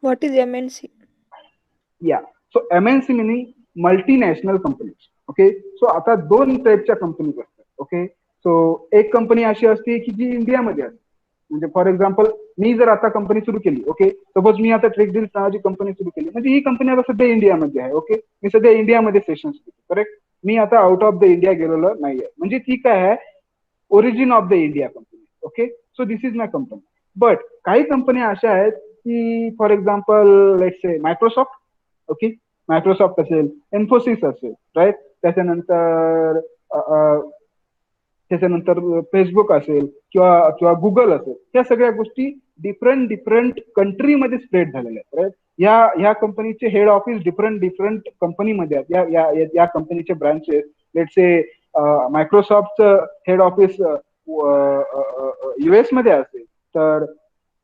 What is MNC? Yeah, so MNC meaning multinational companies. Okay, so आता 2 टाईपच्या companies असतात. Okay, so एक company अशी असते की जी इंडियामध्ये असते. म्हणजे फॉर एक्झाम्पल मी जर आता कंपनी सुरू केली, ओके, सपोज मी आता ट्रेक डील्स नावाची कंपनी सुरू केली, म्हणजे ही कंपनी आता सध्या इंडियामध्ये आहे. ओके, मी सध्या इंडियामध्ये सेशन्स घेतो, करेक्ट. मी आता आउट ऑफ द इंडिया गेलेलो नाहीये, म्हणजे ती काय आहे, origin of the India company. Okay, so this is my company. But काही कंपन्या अशा आहेत की for example let's say Microsoft. Okay, Microsoft असेल, इन्फोसिस असेल, राईट. त्याच्यानंतर त्याच्यानंतर फेसबुक असेल किंवा किंवा गुगल असेल, या सगळ्या गोष्टी डिफरंट डिफरंट कंट्रीमध्ये स्प्रेड झालेल्या आहेत, राईट. या कंपनीचे हेड ऑफिस डिफरंट डिफरंट कंपनीमध्ये आहेत. या कंपनीचे ब्रांचेस, लेट्स से मायक्रोसॉफ्टचं हेड ऑफिस US मध्ये असेल, तर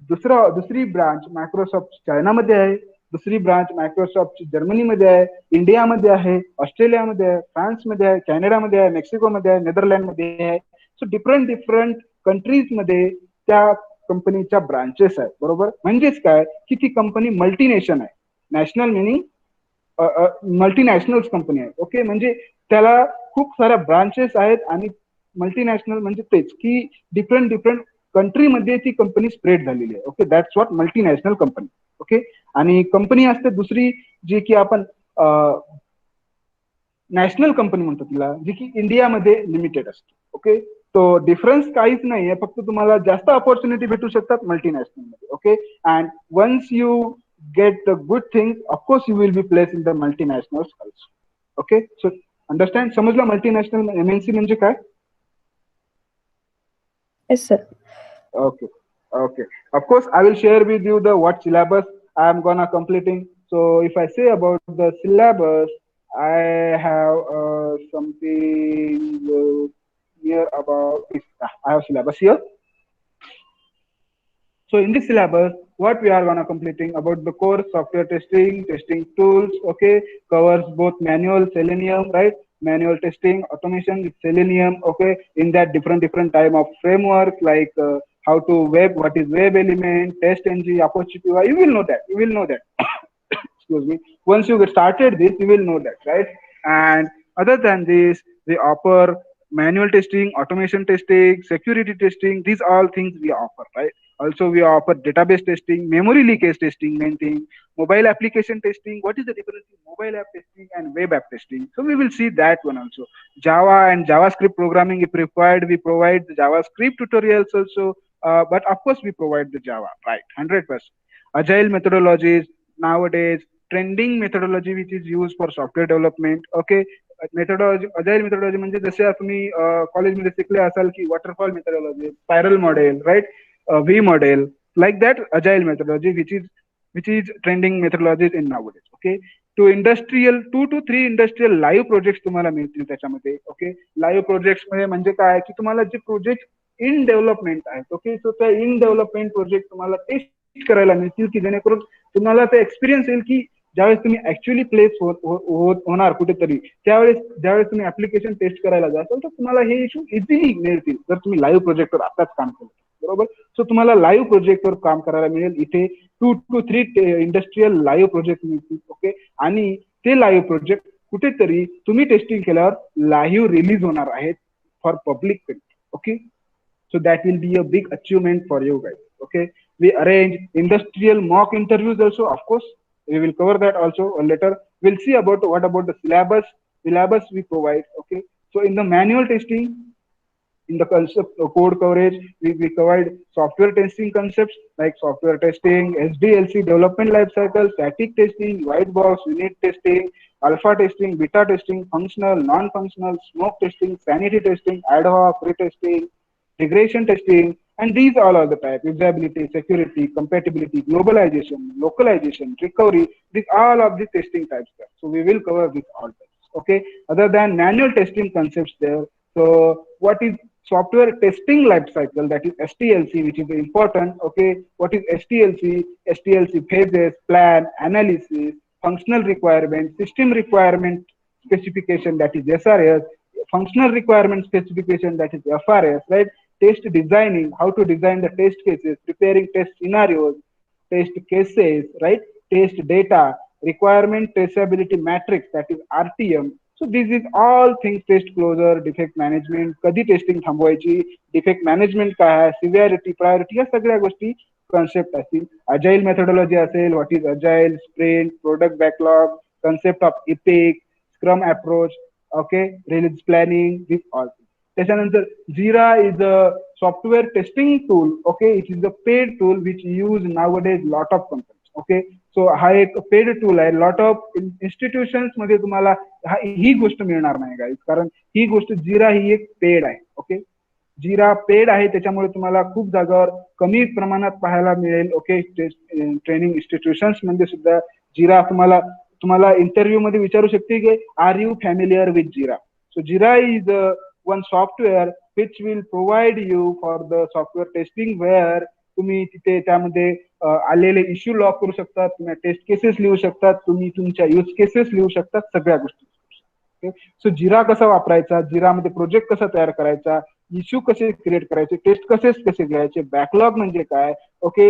दुसरी ब्रांच मायक्रोसॉफ्ट चायनामध्ये आहे, दुसरी ब्रांच मायक्रोसॉफ्ट जर्मनीमध्ये आहे, इंडियामध्ये आहे, ऑस्ट्रेलियामध्ये आहे, फ्रान्समध्ये आहे, कॅनडामध्ये आहे, मेक्सिकोमध्ये आहे, नेदरलँडमध्ये आहे. सो डिफरंट डिफरंट कंट्रीजमध्ये त्या कंपनीच्या ब्रांचेस आहेत. बरोबर, म्हणजेच काय की ती कंपनी मल्टीनेशन आहे. नॅशनल मिनिंग मल्टीनॅशनल्स कंपनी आहे. ओके, म्हणजे त्याला खूप साऱ्या ब्रांचेस आहेत, आणि मल्टीनॅशनल म्हणजे तेच की डिफरंट डिफरंट कंट्रीमध्ये ती कंपनी स्प्रेड झालेली आहे. Okay, that's what multinational company. Okay, आणि कंपनी असते दुसरी जी की आपण नॅशनल कंपनी म्हणतो तिला, जी की इंडियामध्ये लिमिटेड असते. ओके, तो डिफरन्स काहीच नाहीये, फक्त तुम्हाला जास्त ऑपॉर्च्युनिटी भेटू शकतात मल्टीनॅशनल मध्ये. Okay, and once you get the good things, of course you will be placed in the multinationals also. Okay, so understand, समजला मल्टीनॅशनल एमएनसी म्हणजे काय? Yes, sir. Okay, okay. Of course, I will share with you the what syllabus I am gonna completing. So if I say about the syllabus, I have something near about this. I have syllabus here. So in this syllabus, what we are gonna completing about the core software testing, testing tools, okay, covers both manual, Selenium, right? Manual testing, automation with Selenium, okay. In that different type of framework like how to web, what is web element, test ng, Apache UI. You will know that. You will know that. Excuse me. Once you get started this, you will know that, right? And other than this, they offer manual testing, automation testing, security testing. These all things we offer, right? Also, we offer database testing, memory leakage testing, main thing, mobile application testing. What is the difference in mobile app testing and web app testing? So we will see that one also. Java and JavaScript programming, if required, we provide the JavaScript tutorials also. But of course, we provide the Java, right? 100%. Agile methodologies nowadays, trending methodology which is used for software development. Okay, methodology, agile methodology म्हणजे जसे तुम्ही कॉलेजमध्ये शिकले असाल की waterfall methodology, spiral model, right, V model, like that agile methodology, which is trending methodologies in nowadays. Okay, to industrial 2 to 3 live project तुम्हाला मिळतील त्याच्यामध्ये. ओके, लाईव्ह प्रोजेक्ट म्हणजे काय की तुम्हाला जे प्रोजेक्ट इन डेव्हलपमेंट आहेत, ओके, सो त्या इन डेव्हलपमेंट प्रोजेक्ट तुम्हाला टेस्ट करायला मिळतील, की जेणेकरून तुम्हाला ते एक्सपिरियन्स येईल की ज्यावेळेस तुम्ही ऍक्च्युअली प्लेस होणार कुठेतरी, त्यावेळेस ज्यावेळेस तुम्ही ऍप्लिकेशन टेस्ट करायला जाल तर तुम्हाला हे इश्यू इझिली मिळतील जर तुम्ही लाईव्ह प्रोजेक्टवर आताच काम केलं, बरोबर. सो तुम्हाला लाईव्ह प्रोजेक्टवर काम करायला मिळेल इथे. 2 to 3 इंडस्ट्रीयल लाईव्ह प्रोजेक्ट मिळतील. ओके, आणि ते लाईव्ह प्रोजेक्ट कुठेतरी तुम्ही टेस्टिंग केल्यावर लाईव्ह रिलीज होणार आहेत for public. Okay, so that will be a big achievement for you guys. Okay, we arrange industrial mock interviews also. Of course, we will cover that also later. We'll see about what about the syllabus we provide. Okay, so in the manual testing, in the concept of code coverage, we covered software testing concepts like software testing, SDLC, development lifecycle, static testing, white box, unit testing, alpha testing, beta testing, functional, non-functional, smoke testing, sanity testing, ad hoc, retesting, regression testing, and these all are the type: usability, security, compatibility, globalization, localization, recovery. These all of the testing types there. So we will cover these all types. Okay. Other than manual testing concepts there. So what is software testing life cycle? That is STLC, which is important. Okay. What is STLC? STLC phases, plan, analysis, functional requirement, system requirement specification, that is SRS, functional requirement specification, that is FRS, right? Test designing, how to design the test cases, preparing test scenarios, test cases, right? Test data, requirement traceability matrix, that is RTM. So this is all things: test closure, defect management, कधी testing थांबवायची, defect management काय आहे, severity, priority, या सगळ्या गोष्टी concept असतील. Agile methodology असेल, what is agile, sprint, product backlog, concept of epic, scrum approach, okay, release planning, this all. त्याच्यानंतर Jira is a software testing tool. Okay, it is a paid tool which use nowadays lot of companies. Okay, so हा एक paid tool आहे. Lot of institutions मध्ये तुम्हाला ही गोष्ट मिळणार नाही guys, कारण ही गोष्ट जिरा ही एक पेड आहे. ओके, जिरा पेड आहे, त्याच्यामुळे तुम्हाला खूप जागावर कमी प्रमाणात पाहायला मिळेल. ओके, ट्रेनिंग इन्स्टिट्यूशन्स मध्ये सुद्धा जिरा तुम्हाला तुम्हाला इंटरव्ह्यू मध्ये विचारू शकते की are you familiar with Jira. So Jira is one software which will provide you for the software testing, where तुम्ही तिथे त्यामध्ये आलेले इश्यू लॉग करू शकतात, तुम्ही टेस्ट केसेस लिहू शकतात, तुम्ही तुमच्या यूज केसेस लिहू शकतात, सगळ्या गोष्टी. सो जिरा कसा वापरायचा, जिरामध्ये प्रोजेक्ट कसा तयार करायचा, इश्यू कसे क्रिएट करायचे, टेस्ट केसेस कसे घ्यायचे, बॅकलॉग म्हणजे काय, ओके,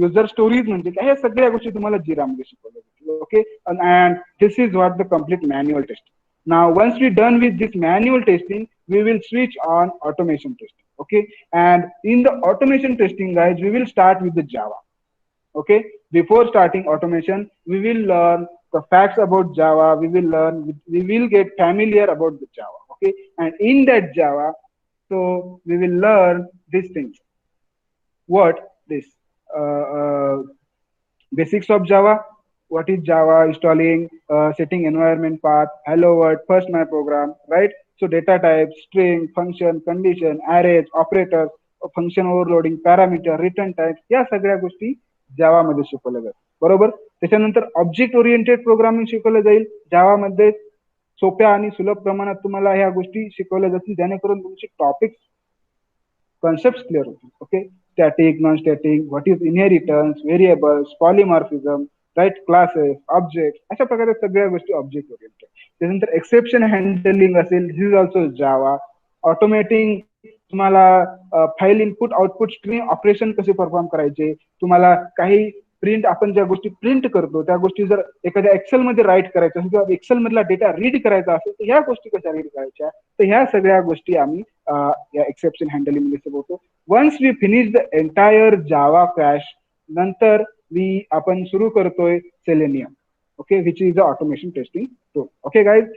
युजर स्टोरीज म्हणजे काय, या सगळ्या गोष्टी तुम्हाला जिरामध्ये शिकवल्या जातील. Okay, and this is what the complete manual testing. Now, once we're done with this manual testing, we will switch on automation testing. Okay, and in the automation testing, guys, we will start with the Java. Okay, before starting automation, we will learn the facts about Java. We will learn. We will get familiar about the Java. Okay, and in that Java, so we will learn these things. What this uh, uh, basics of Java. What is Java? Installing, setting environment path, hello world, first my program, right? So data types, string, function, condition, arrays, operators, function overloading, parameter, return types, या सगळ्या गोष्टी जावा मध्ये शिकवल्या जातात. बरोबर. त्याच्यानंतर object oriented programming शिकवलं जाईल जावा मध्ये. सोप्या आणि सुलभ प्रमाणात तुम्हाला ह्या गोष्टी शिकवल्या जातील जेणेकरून तुमचे टॉपिक concepts clear होतील. Okay, static, non-static, what is inheritance, variables, polymorphism, right, classes, objects, अशा प्रकारे सगळ्या गोष्टी ऑब्जेक्ट ओरिएंटेड. त्यानंतर एक्सेप्शन हँडलिंग असेल, दिस इज ऑल्सो जावा. ऑटोमेटिंग तुम्हाला file input output stream operation कसे परफॉर्म करायचे, तुम्हाला काही प्रिंट आपण ज्या गोष्टी प्रिंट करतो त्या गोष्टी जर एखाद्या एक्सेल मध्ये राईट करायचं असेल किंवा एक्सेल मधला डेटा रीड करायचा असेल तर ह्या गोष्टी कशा रीड करायच्या, तर ह्या सगळ्या गोष्टी आम्ही या एक्सेप्शन हँडलिंग मध्ये शिकवतो. Once we finish the entire Java crash, नंतर आपण सुरू करतोय Selenium. Okay, which is the automation testing tool. Okay guys,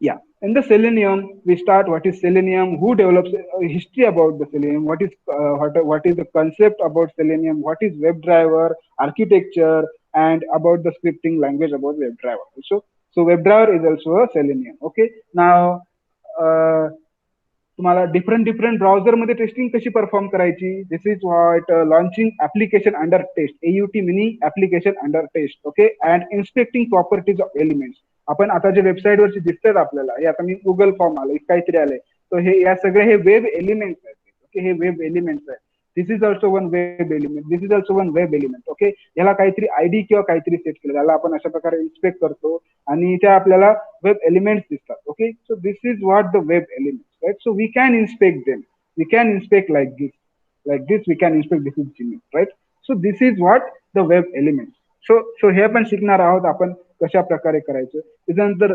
yeah, in the Selenium we start what is Selenium, who develops, history about the Selenium, what is the concept about Selenium, what is WebDriver architecture, and about the scripting language about WebDriver also. So WebDriver is also a Selenium. Okay, now तुम्हाला different browser मध्ये testing कशी perform करायची, this is what launching application under test, AUT meaning application under test. Okay, and inspecting properties of elements. आपण आता जे website वरची दिसतात आपल्याला, हे आता मी गुगल फॉर्म आलं काहीतरी आलंय, तर हे या सगळे हे वेब एलिमेंट्स आहेत. ओके, हे वेब एलिमेंट्स आहेत. This is also one web element, this is also one web element. Okay, याला काहीतरी आयडी किंवा काहीतरी सेट केलं, त्याला आपण अशा प्रकारे इन्स्पेक्ट करतो आणि त्या आपल्याला वेब एलिमेंट्स दिसतात. Okay, so this is what the web elements, right? So we can inspect them. We can inspect like this. We can inspect, this is Gmail, right? So this is what the web elements. So हे आपण शिकणार आहोत आपण कशा प्रकारे करायचं. त्याच्यानंतर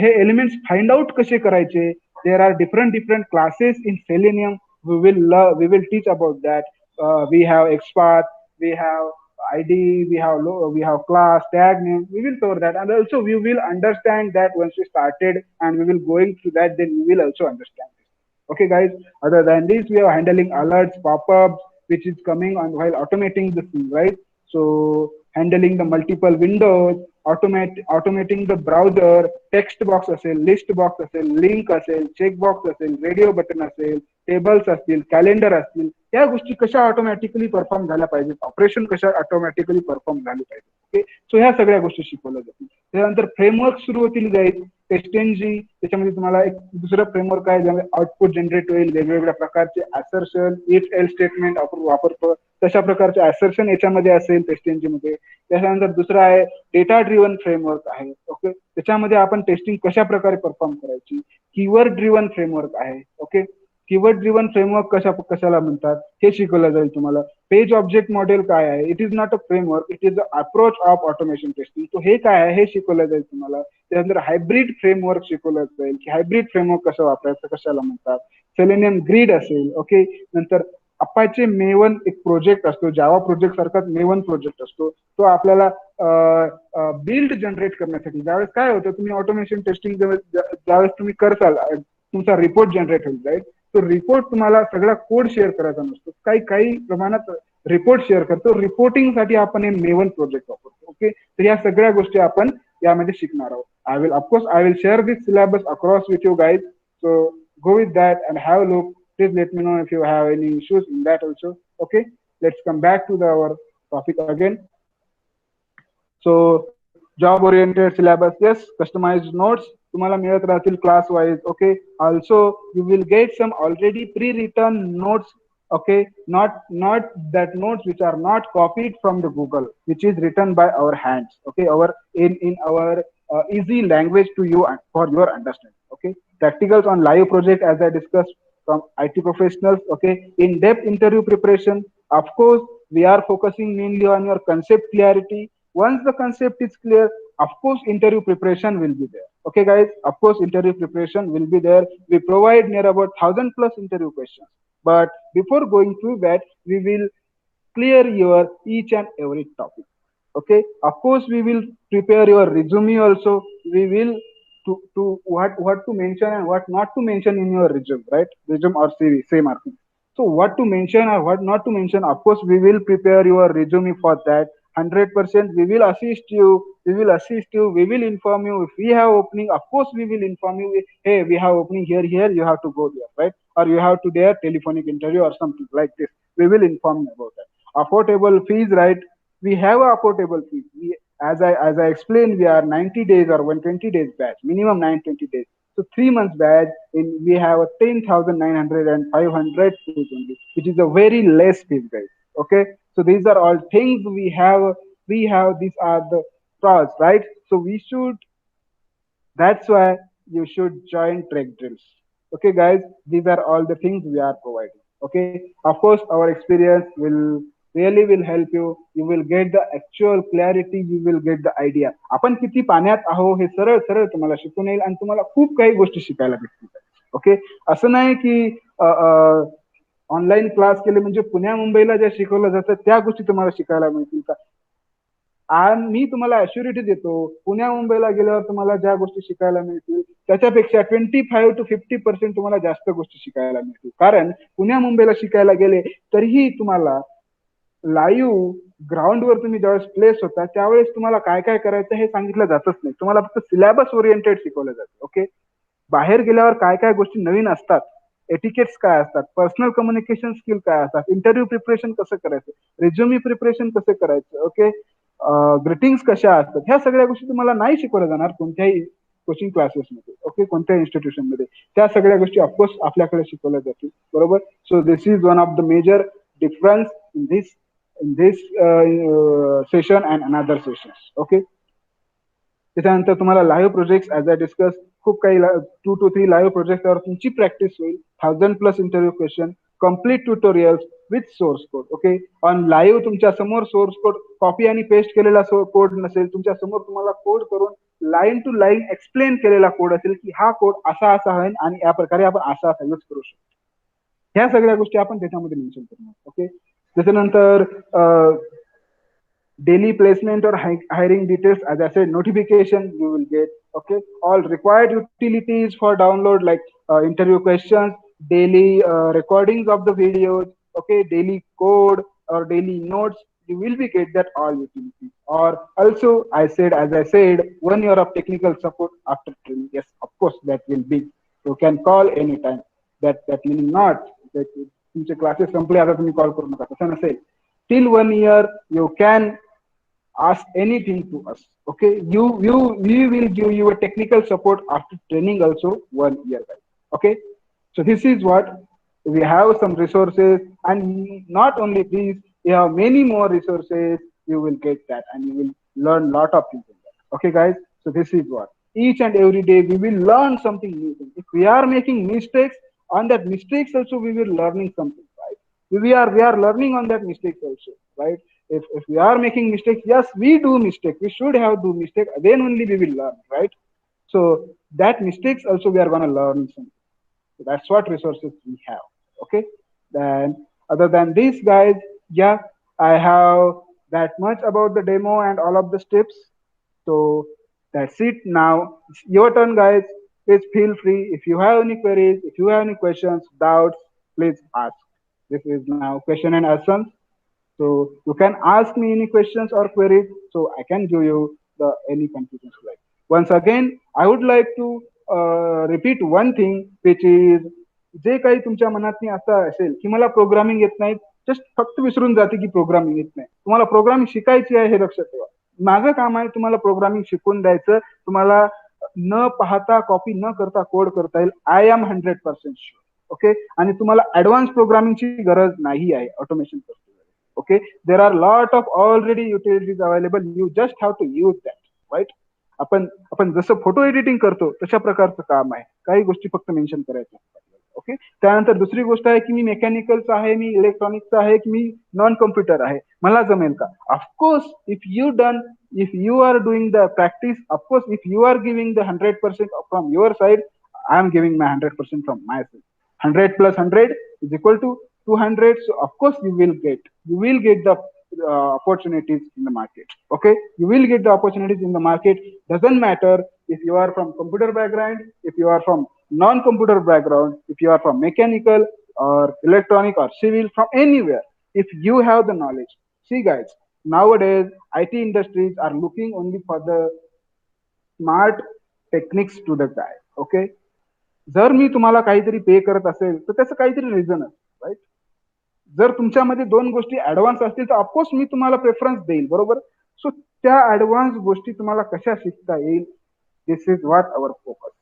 हे एलिमेंट्स फाइंड आउट कसे करायचे. There are different classes in selenium. We will teach about that. We have XPath, we have ID, we have class, tag name. We will cover that, and also we will understand that once we started, and we will going through that. Then we will also understand this. Okay, guys. Other than this, we are handling alerts, pop-ups, which is coming on while automating the thing, right? So handling the multiple windows, automating the browser, text box असेल, list box असेल, link असेल, check box असेल, radio button असेल, tables असतील, calendar असतील, या गोष्टी कशा ऑटोमॅटिकली परफॉर्म झाल्या पाहिजेत, ऑपरेशन कशा ऑटोमॅटिकली परफॉर्म झाले पाहिजे. ओके, सो ह्या सगळ्या गोष्टी शिकवल्या जातील. त्यानंतर फ्रेमवर्क सुरू होतील जाईल. टेस्टेंजी, त्याच्यामध्ये तुम्हाला एक दुसरं फ्रेमवर्क आहे ज्यामध्ये आउटपुट जनरेट होईल, वेगवेगळ्या प्रकारचे असर्शन, इफ एल स्टेटमेंट आपण वापरतो तशा प्रकारचे असर्शन याच्यामध्ये असेल टेस्टेंजी मध्ये. त्याच्यानंतर दुसरं आहे डेटा ड्रिव्हन फ्रेमवर्क आहे. ओके, त्याच्यामध्ये आपण टेस्टिंग कशा प्रकारे परफॉर्म करायची. कीवर्ड ड्रिव्हन फ्रेमवर्क आहे. ओके, कीवर्ड ड्रिव्हन फ्रेमवर्क कशाला म्हणतात हे शिकवलं जाईल तुम्हाला. पेज ऑब्जेक्ट मॉडेल काय आहे, it is not a framework, it is the approach of automation testing. तो हे काय आहे हे शिकवलं जाईल तुम्हाला. त्यानंतर हायब्रिड फ्रेमवर्क शिकवलं जाईल की हायब्रिड फ्रेमवर्क कसं वापरायचं, कशाला म्हणतात. सेलेनियम ग्रीड असेल. ओके, नंतर अपाचे मेवन एक प्रोजेक्ट असतो, जावा प्रोजेक्ट सारखाच मेवन प्रोजेक्ट असतो. तो आपल्याला बिल्ड जनरेट करण्यासाठी, ज्यावेळेस काय होतं तुम्ही ऑटोमेशन टेस्टिंग ज्यावेळेस तुम्ही करताल, तुमचा रिपोर्ट जनरेट होईल, राईट. तो रिपोर्ट तुम्हाला सगळा कोड शेअर करायचा नसतो, काही प्रमाणात रिपोर्ट शेअर करतो. रिपोर्टिंग साठी आपण हे मेवन प्रोजेक्ट वापरतो. ओके, तर या सगळ्या गोष्टी आपण यामध्ये शिकणार आहोत. I will share this syllabus across with you guys. So go with that and have a look. Please let me know if you have any issues in that also. Okay, let's come back to our topic again. So job oriented syllabus, yes, customized notes तुम्हाला मिळत राहतील class wise. Okay, also you will get some already pre written notes. Okay, not that notes which are not copied from the Google, which is written by our hands. Okay, in our easy language to you and for your understanding. Okay, practicals on live project as I discussed from IT professionals. Okay, in depth interview preparation, of course we are focusing mainly on your concept clarity. Once the concept is clear, of course interview preparation will be there. Okay guys, of course interview preparation will be there. We provide near about 1,000 plus interview questions. But before going through that, we will clear your each and every topic. Okay, of course we will prepare your resume also. We will to what to mention and what not to mention in your resume, right? Resume or CV, same are thing. So what to mention or what not to mention, of course we will prepare your resume for that. 100% we will assist you. We will assist you. We will inform you if we have opening. Of course we will inform you. Hey, we have opening here. Here you have to go there, right? Or you have to their telephonic interview or something like this. We will inform you about that. Affordable fees, right? We have a affordable fee. As I explained, we are 90 days or 120 days batch, minimum 920 days. So 3 months batch, in we have a 10,900 and 500 fees only, which is a very less fees, guys. Okay, so these are all things we have. We have these are the pros, right? So we should that's why you should join Trek Drills. Okay, guys, these are all the things we are providing. Okay, of course, our experience will help you. You will get the actual clarity. You will get the idea. आपण किती पाण्यात आहो हे सरळ सरळ तुम्हाला शिकून येईल आणि तुम्हाला खूप काही गोष्टी शिकायला भेटतील. ओके, असं नाही की ऑनलाईन क्लास केले म्हणजे पुण्या मुंबईला ज्या शिकवलं जातं त्या गोष्टी तुम्हाला शिकायला मिळतील का? आणि मी तुम्हाला अश्युरिटी देतो, पुण्या मुंबईला गेल्यावर तुम्हाला ज्या गोष्टी शिकायला मिळतील त्याच्यापेक्षा 25% to 50% तुम्हाला जास्त गोष्टी शिकायला मिळतील. कारण पुण्या मुंबईला शिकायला गेले तरीही तुम्हाला लाईव्ह ग्राउंडवर तुम्ही ज्यावेळेस प्लेस होता त्यावेळेस तुम्हाला काय काय करायचं हे सांगितलं जातच नाही. तुम्हाला फक्त सिलेबस ओरिएंटेड शिकवलं जातं. ओके, बाहेर गेल्यावर काय काय गोष्टी नवीन असतात, एटिकेट्स काय असतात, पर्सनल कम्युनिकेशन स्किल काय असतात, इंटरव्ह्यू प्रिपरेशन कसं करायचं, रिझ्युमी प्रिपरेशन कसं करायचं, ओके, ग्रीटिंग्स कशा असतात, ह्या सगळ्या गोष्टी तुम्हाला नाही शिकवल्या जाणार कोणत्याही कोचिंग क्लासेसमध्ये. ओके, कोणत्याही इन्स्टिट्यूशन मध्ये त्या सगळ्या गोष्टी ऑफकोर्स आपल्याकडे शिकवल्या जातील. बरोबर. So this is one of the major difference in this session and another sessions. Okay, त्याच्यानंतर तुम्हाला live project as I discuss खूप काही 2 to 3 लाईव्ह प्रोजेक्टवर तुमची प्रॅक्टिस होईल. 1000+ interview question, complete tutorials with source code. Okay, on live तुमच्या समोर source code copy आणि पेस्ट केलेला कोड नसेल, तुमच्या समोर तुम्हाला कोड करून लाईन टू लाईन एक्सप्लेन केलेला कोड असेल की हा कोड असा असा आहे आणि या प्रकारे आपण असा असा यूज करू शकतो. ह्या सगळ्या गोष्टी आपण त्याच्यामध्ये मेन्शन करणार. ओके, त्याच्यानंतर daily placement or hiring details, as I said, notification you will get. Okay, all required utilities for download like interview questions, daily recordings of the videos, okay, daily code or daily notes, you will be get that all utilities. Or also as I said 1 year of technical support after training. Yes, of course that will be, you can call anytime. That meaning not that तुमचे classes संपले आता तुम्ही call करू नका, तसं नसेल. Till 1 year you can ask anything to us. Okay, we will give you a technical support after training also 1 year, guys. Okay, so this is what we have, some resources, and not only these, we have many more resources. You will get that and you will learn lot of things in that. Okay, guys, so this is what each and every day we will learn something new. If we are making mistakes, on that mistakes also we will learning something, right? We are learning on that mistakes also, right? If we are making mistakes, yes, we do mistake, we should have do mistake, then only we will learn, right? So that mistakes also we are going to learn something. So that's what resources we have. Okay, then other than this, guys, yeah, I have that much about the demo and all of the steps. So that's it. Now it's your turn, guys. Please feel free. If you have any queries, if you have any questions, doubts, please ask. This is now question and answers. So you can ask me any questions or queries, so I can give you the any confusions. Like once again, I would like to repeat one thing, which is जे काही तुमच्या मनात असं असेल की मला programming येत नाही, जस्ट फक्त विसरून जाते की प्रोग्रामिंग येत नाही. तुम्हाला प्रोग्रामिंग शिकायची आहे हे लक्षात ठेवा. माझं काम आहे तुम्हाला प्रोग्रामिंग शिकून द्यायचं. तुम्हाला न पाहता कॉपी न करता कोड करता येईल. I am 100% sure. ओके, आणि तुम्हाला ऍडव्हान्स प्रोग्रामिंगची गरज नाही आहे ऑटोमेशन करता. Okay, there are lot of already utilities available, you just have to use that, right? आपण जसं फोटो एडिटिंग करतो तशा प्रकारचं काम आहे. काही गोष्टी फक्त मेन्शन करायच्या. ओके, त्यानंतर दुसरी गोष्ट आहे की मी मेकॅनिकलचा आहे, मी इलेक्ट्रॉनिक्सचा आहे, की मी नॉन कम्प्युटर आहे, मला जमेल का? Of course if you are doing the practice, of course if you are giving the 100% from your side, I am giving my 100% from my side. 100 + 100 is equal to 200. So of course you will get the opportunities in the market. Okay, you will get the opportunities in the market. Doesn't matter if you are from computer background, if you are from non-computer background, if you are from mechanical or electronic or civil, from anywhere. If you have the knowledge, see guys, nowadays IT industries are looking only for the smart techniques to the guy. Okay, जर मी तुम्हाला काहीतरी पे करत असेल तर त्याचं काहीतरी reason असेल, राईट. जर तुमच्यामध्ये दोन गोष्टी ऍडव्हान्स असतील तर ऑफकोर्स मी तुम्हाला प्रेफरन्स देईल, बरोबर. सो त्या ऍडव्हान्स गोष्टी तुम्हाला कशा शिकता येईल, this is what our focus.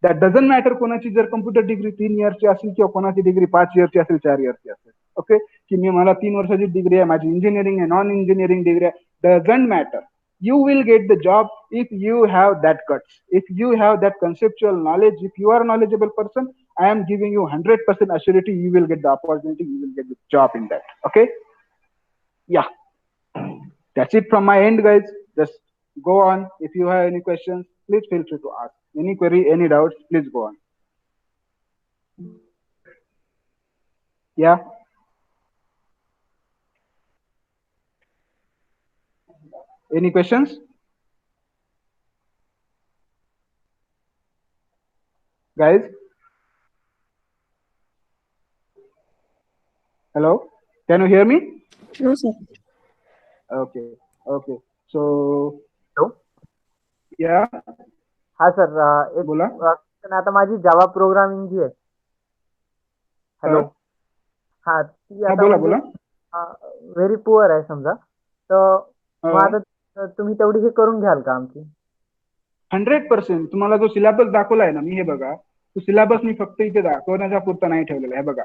That doesn't matter कोणाची जर कम्प्युटर डिग्री 3 इयर्सची असेल किंवा कोणाची डिग्री 5 इयर्सची असेल, 4 इयर्सची असेल. ओके, की मी मला 3 वर्षाची डिग्री आहे, माझी इंजिनिअरिंग आहे, नॉन इंजिनिअरिंग डिग्री आहे, doesn't matter. You will get the job if you have that guts, if you have that conceptual knowledge, if you are a knowledgeable person. I am giving you 100% assurity you will get the opportunity, you will get the job in that. Okay, yeah, that's it from my end, guys. Just go on. If you have any questions, please feel free to ask. Any query, any doubts, please go on. Yeah. Any questions? Guys? Hello? Can you hear me? No, sir. Okay. Okay. So, hello. yeah. हा sir, एक बोला. question. आता माझी Java programming जी आहे, hello, हा ती आता बोला म्हणजे बोला. व्हेरी पुअर आहे समजा, तर मग आता तुम्ही तेवढी हे करून घ्याल का आमची? 100%. तुम्हाला जो सिलेबस दाखवलाय ना मी, हे बघा, तो सिलेबस मी फक्त इथे दाखवण्याच्या पुरता नाही ठेवलेला आहे. बघा,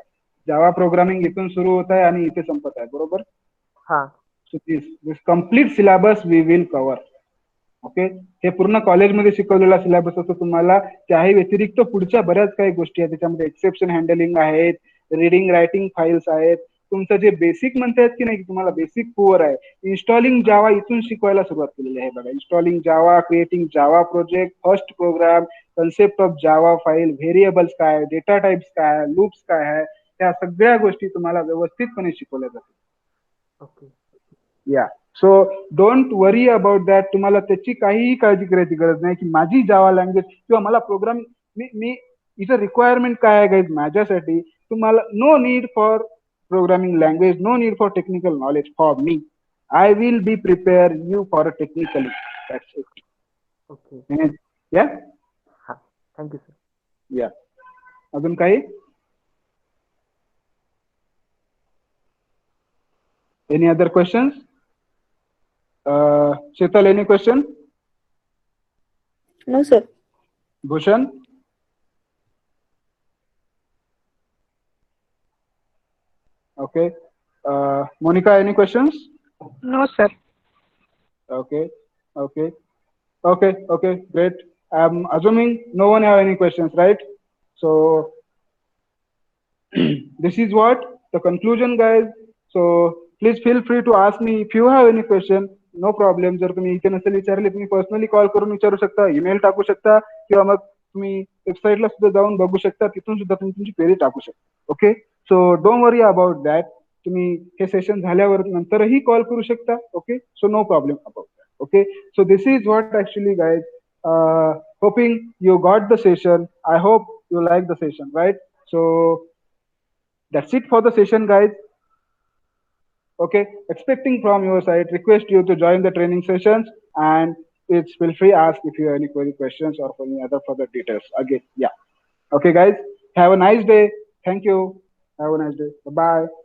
जावा प्रोग्रामिंग इथून सुरू होत आहे आणि इथे संपत आहे, बरोबर. हा. So this complete syllabus we will cover. Okay, हे पूर्ण कॉलेजमध्ये शिकवलेला सिलेबस असतो तुम्हाला. त्याही व्यतिरिक्त पुढच्या बऱ्याच काही गोष्टी आहेत त्याच्यामध्ये. एक्सेप्शन हँडलिंग आहेत, रिडिंग रायटिंग फाईल्स आहेत, तुमचं जे बेसिक म्हणतात की नाही, की तुम्हाला बेसिक पुअर आहे, इन्स्टॉलिंग जावा इथून शिकवायला सुरुवात केलेली आहे. बघा, installing Java, creating Java project, first program, concept of Java file, variables काय, डेटा टाइप्स काय, लूप्स काय आहे, त्या सगळ्या गोष्टी तुम्हाला व्यवस्थितपणे शिकवल्या जातील. ओके. या, so don't worry about that. तुम्हाला त्याची काहीही काळजी करायची गरज नाही की माझी जावा लँग्वेज किंवा मला प्रोग्रामिंग, मी इथं रिक्वायरमेंट काय आहे गाईज माझ्यासाठी. तुम्हाला no need for programming language, no need for technical knowledge for me. I will be prepare you for a technically. That's it. Okay. Yeah. हा, थँक्यू सर. Yeah. अजून काही? Any other questions? Shetal, any question? No, sir. Bhushan? Okay. Monica, any questions? No, sir. Okay. Okay. Okay. Okay. Great. I'm assuming no one have any questions, right? So this is what the conclusion, guys. So please feel free to ask me if you have any question. No problem. जर तुम्ही इथे नसेल विचारले, तुम्ही personally call करून विचारू शकता, email टाकू शकता, किंवा मग तुम्ही वेबसाईटला सुद्धा जाऊन बघू शकता, तिथून सुद्धा तुम्ही तुमची क्वेरी टाकू शकता. Okay, so don't worry about that. तुम्ही हे सेशन झाल्यावर नंतरही कॉल करू शकता. Okay, so no problem about that. Okay, so this is what actually guys. Hoping you got the session. I hope you like the session, right? So that's it for the session, guys. Okay, expecting from your side, request you to join the training sessions, and it's feel free ask if you have any query questions or any other further details. Again, yeah. Okay, guys, have a nice day. Thank you. Have a nice day. Bye bye.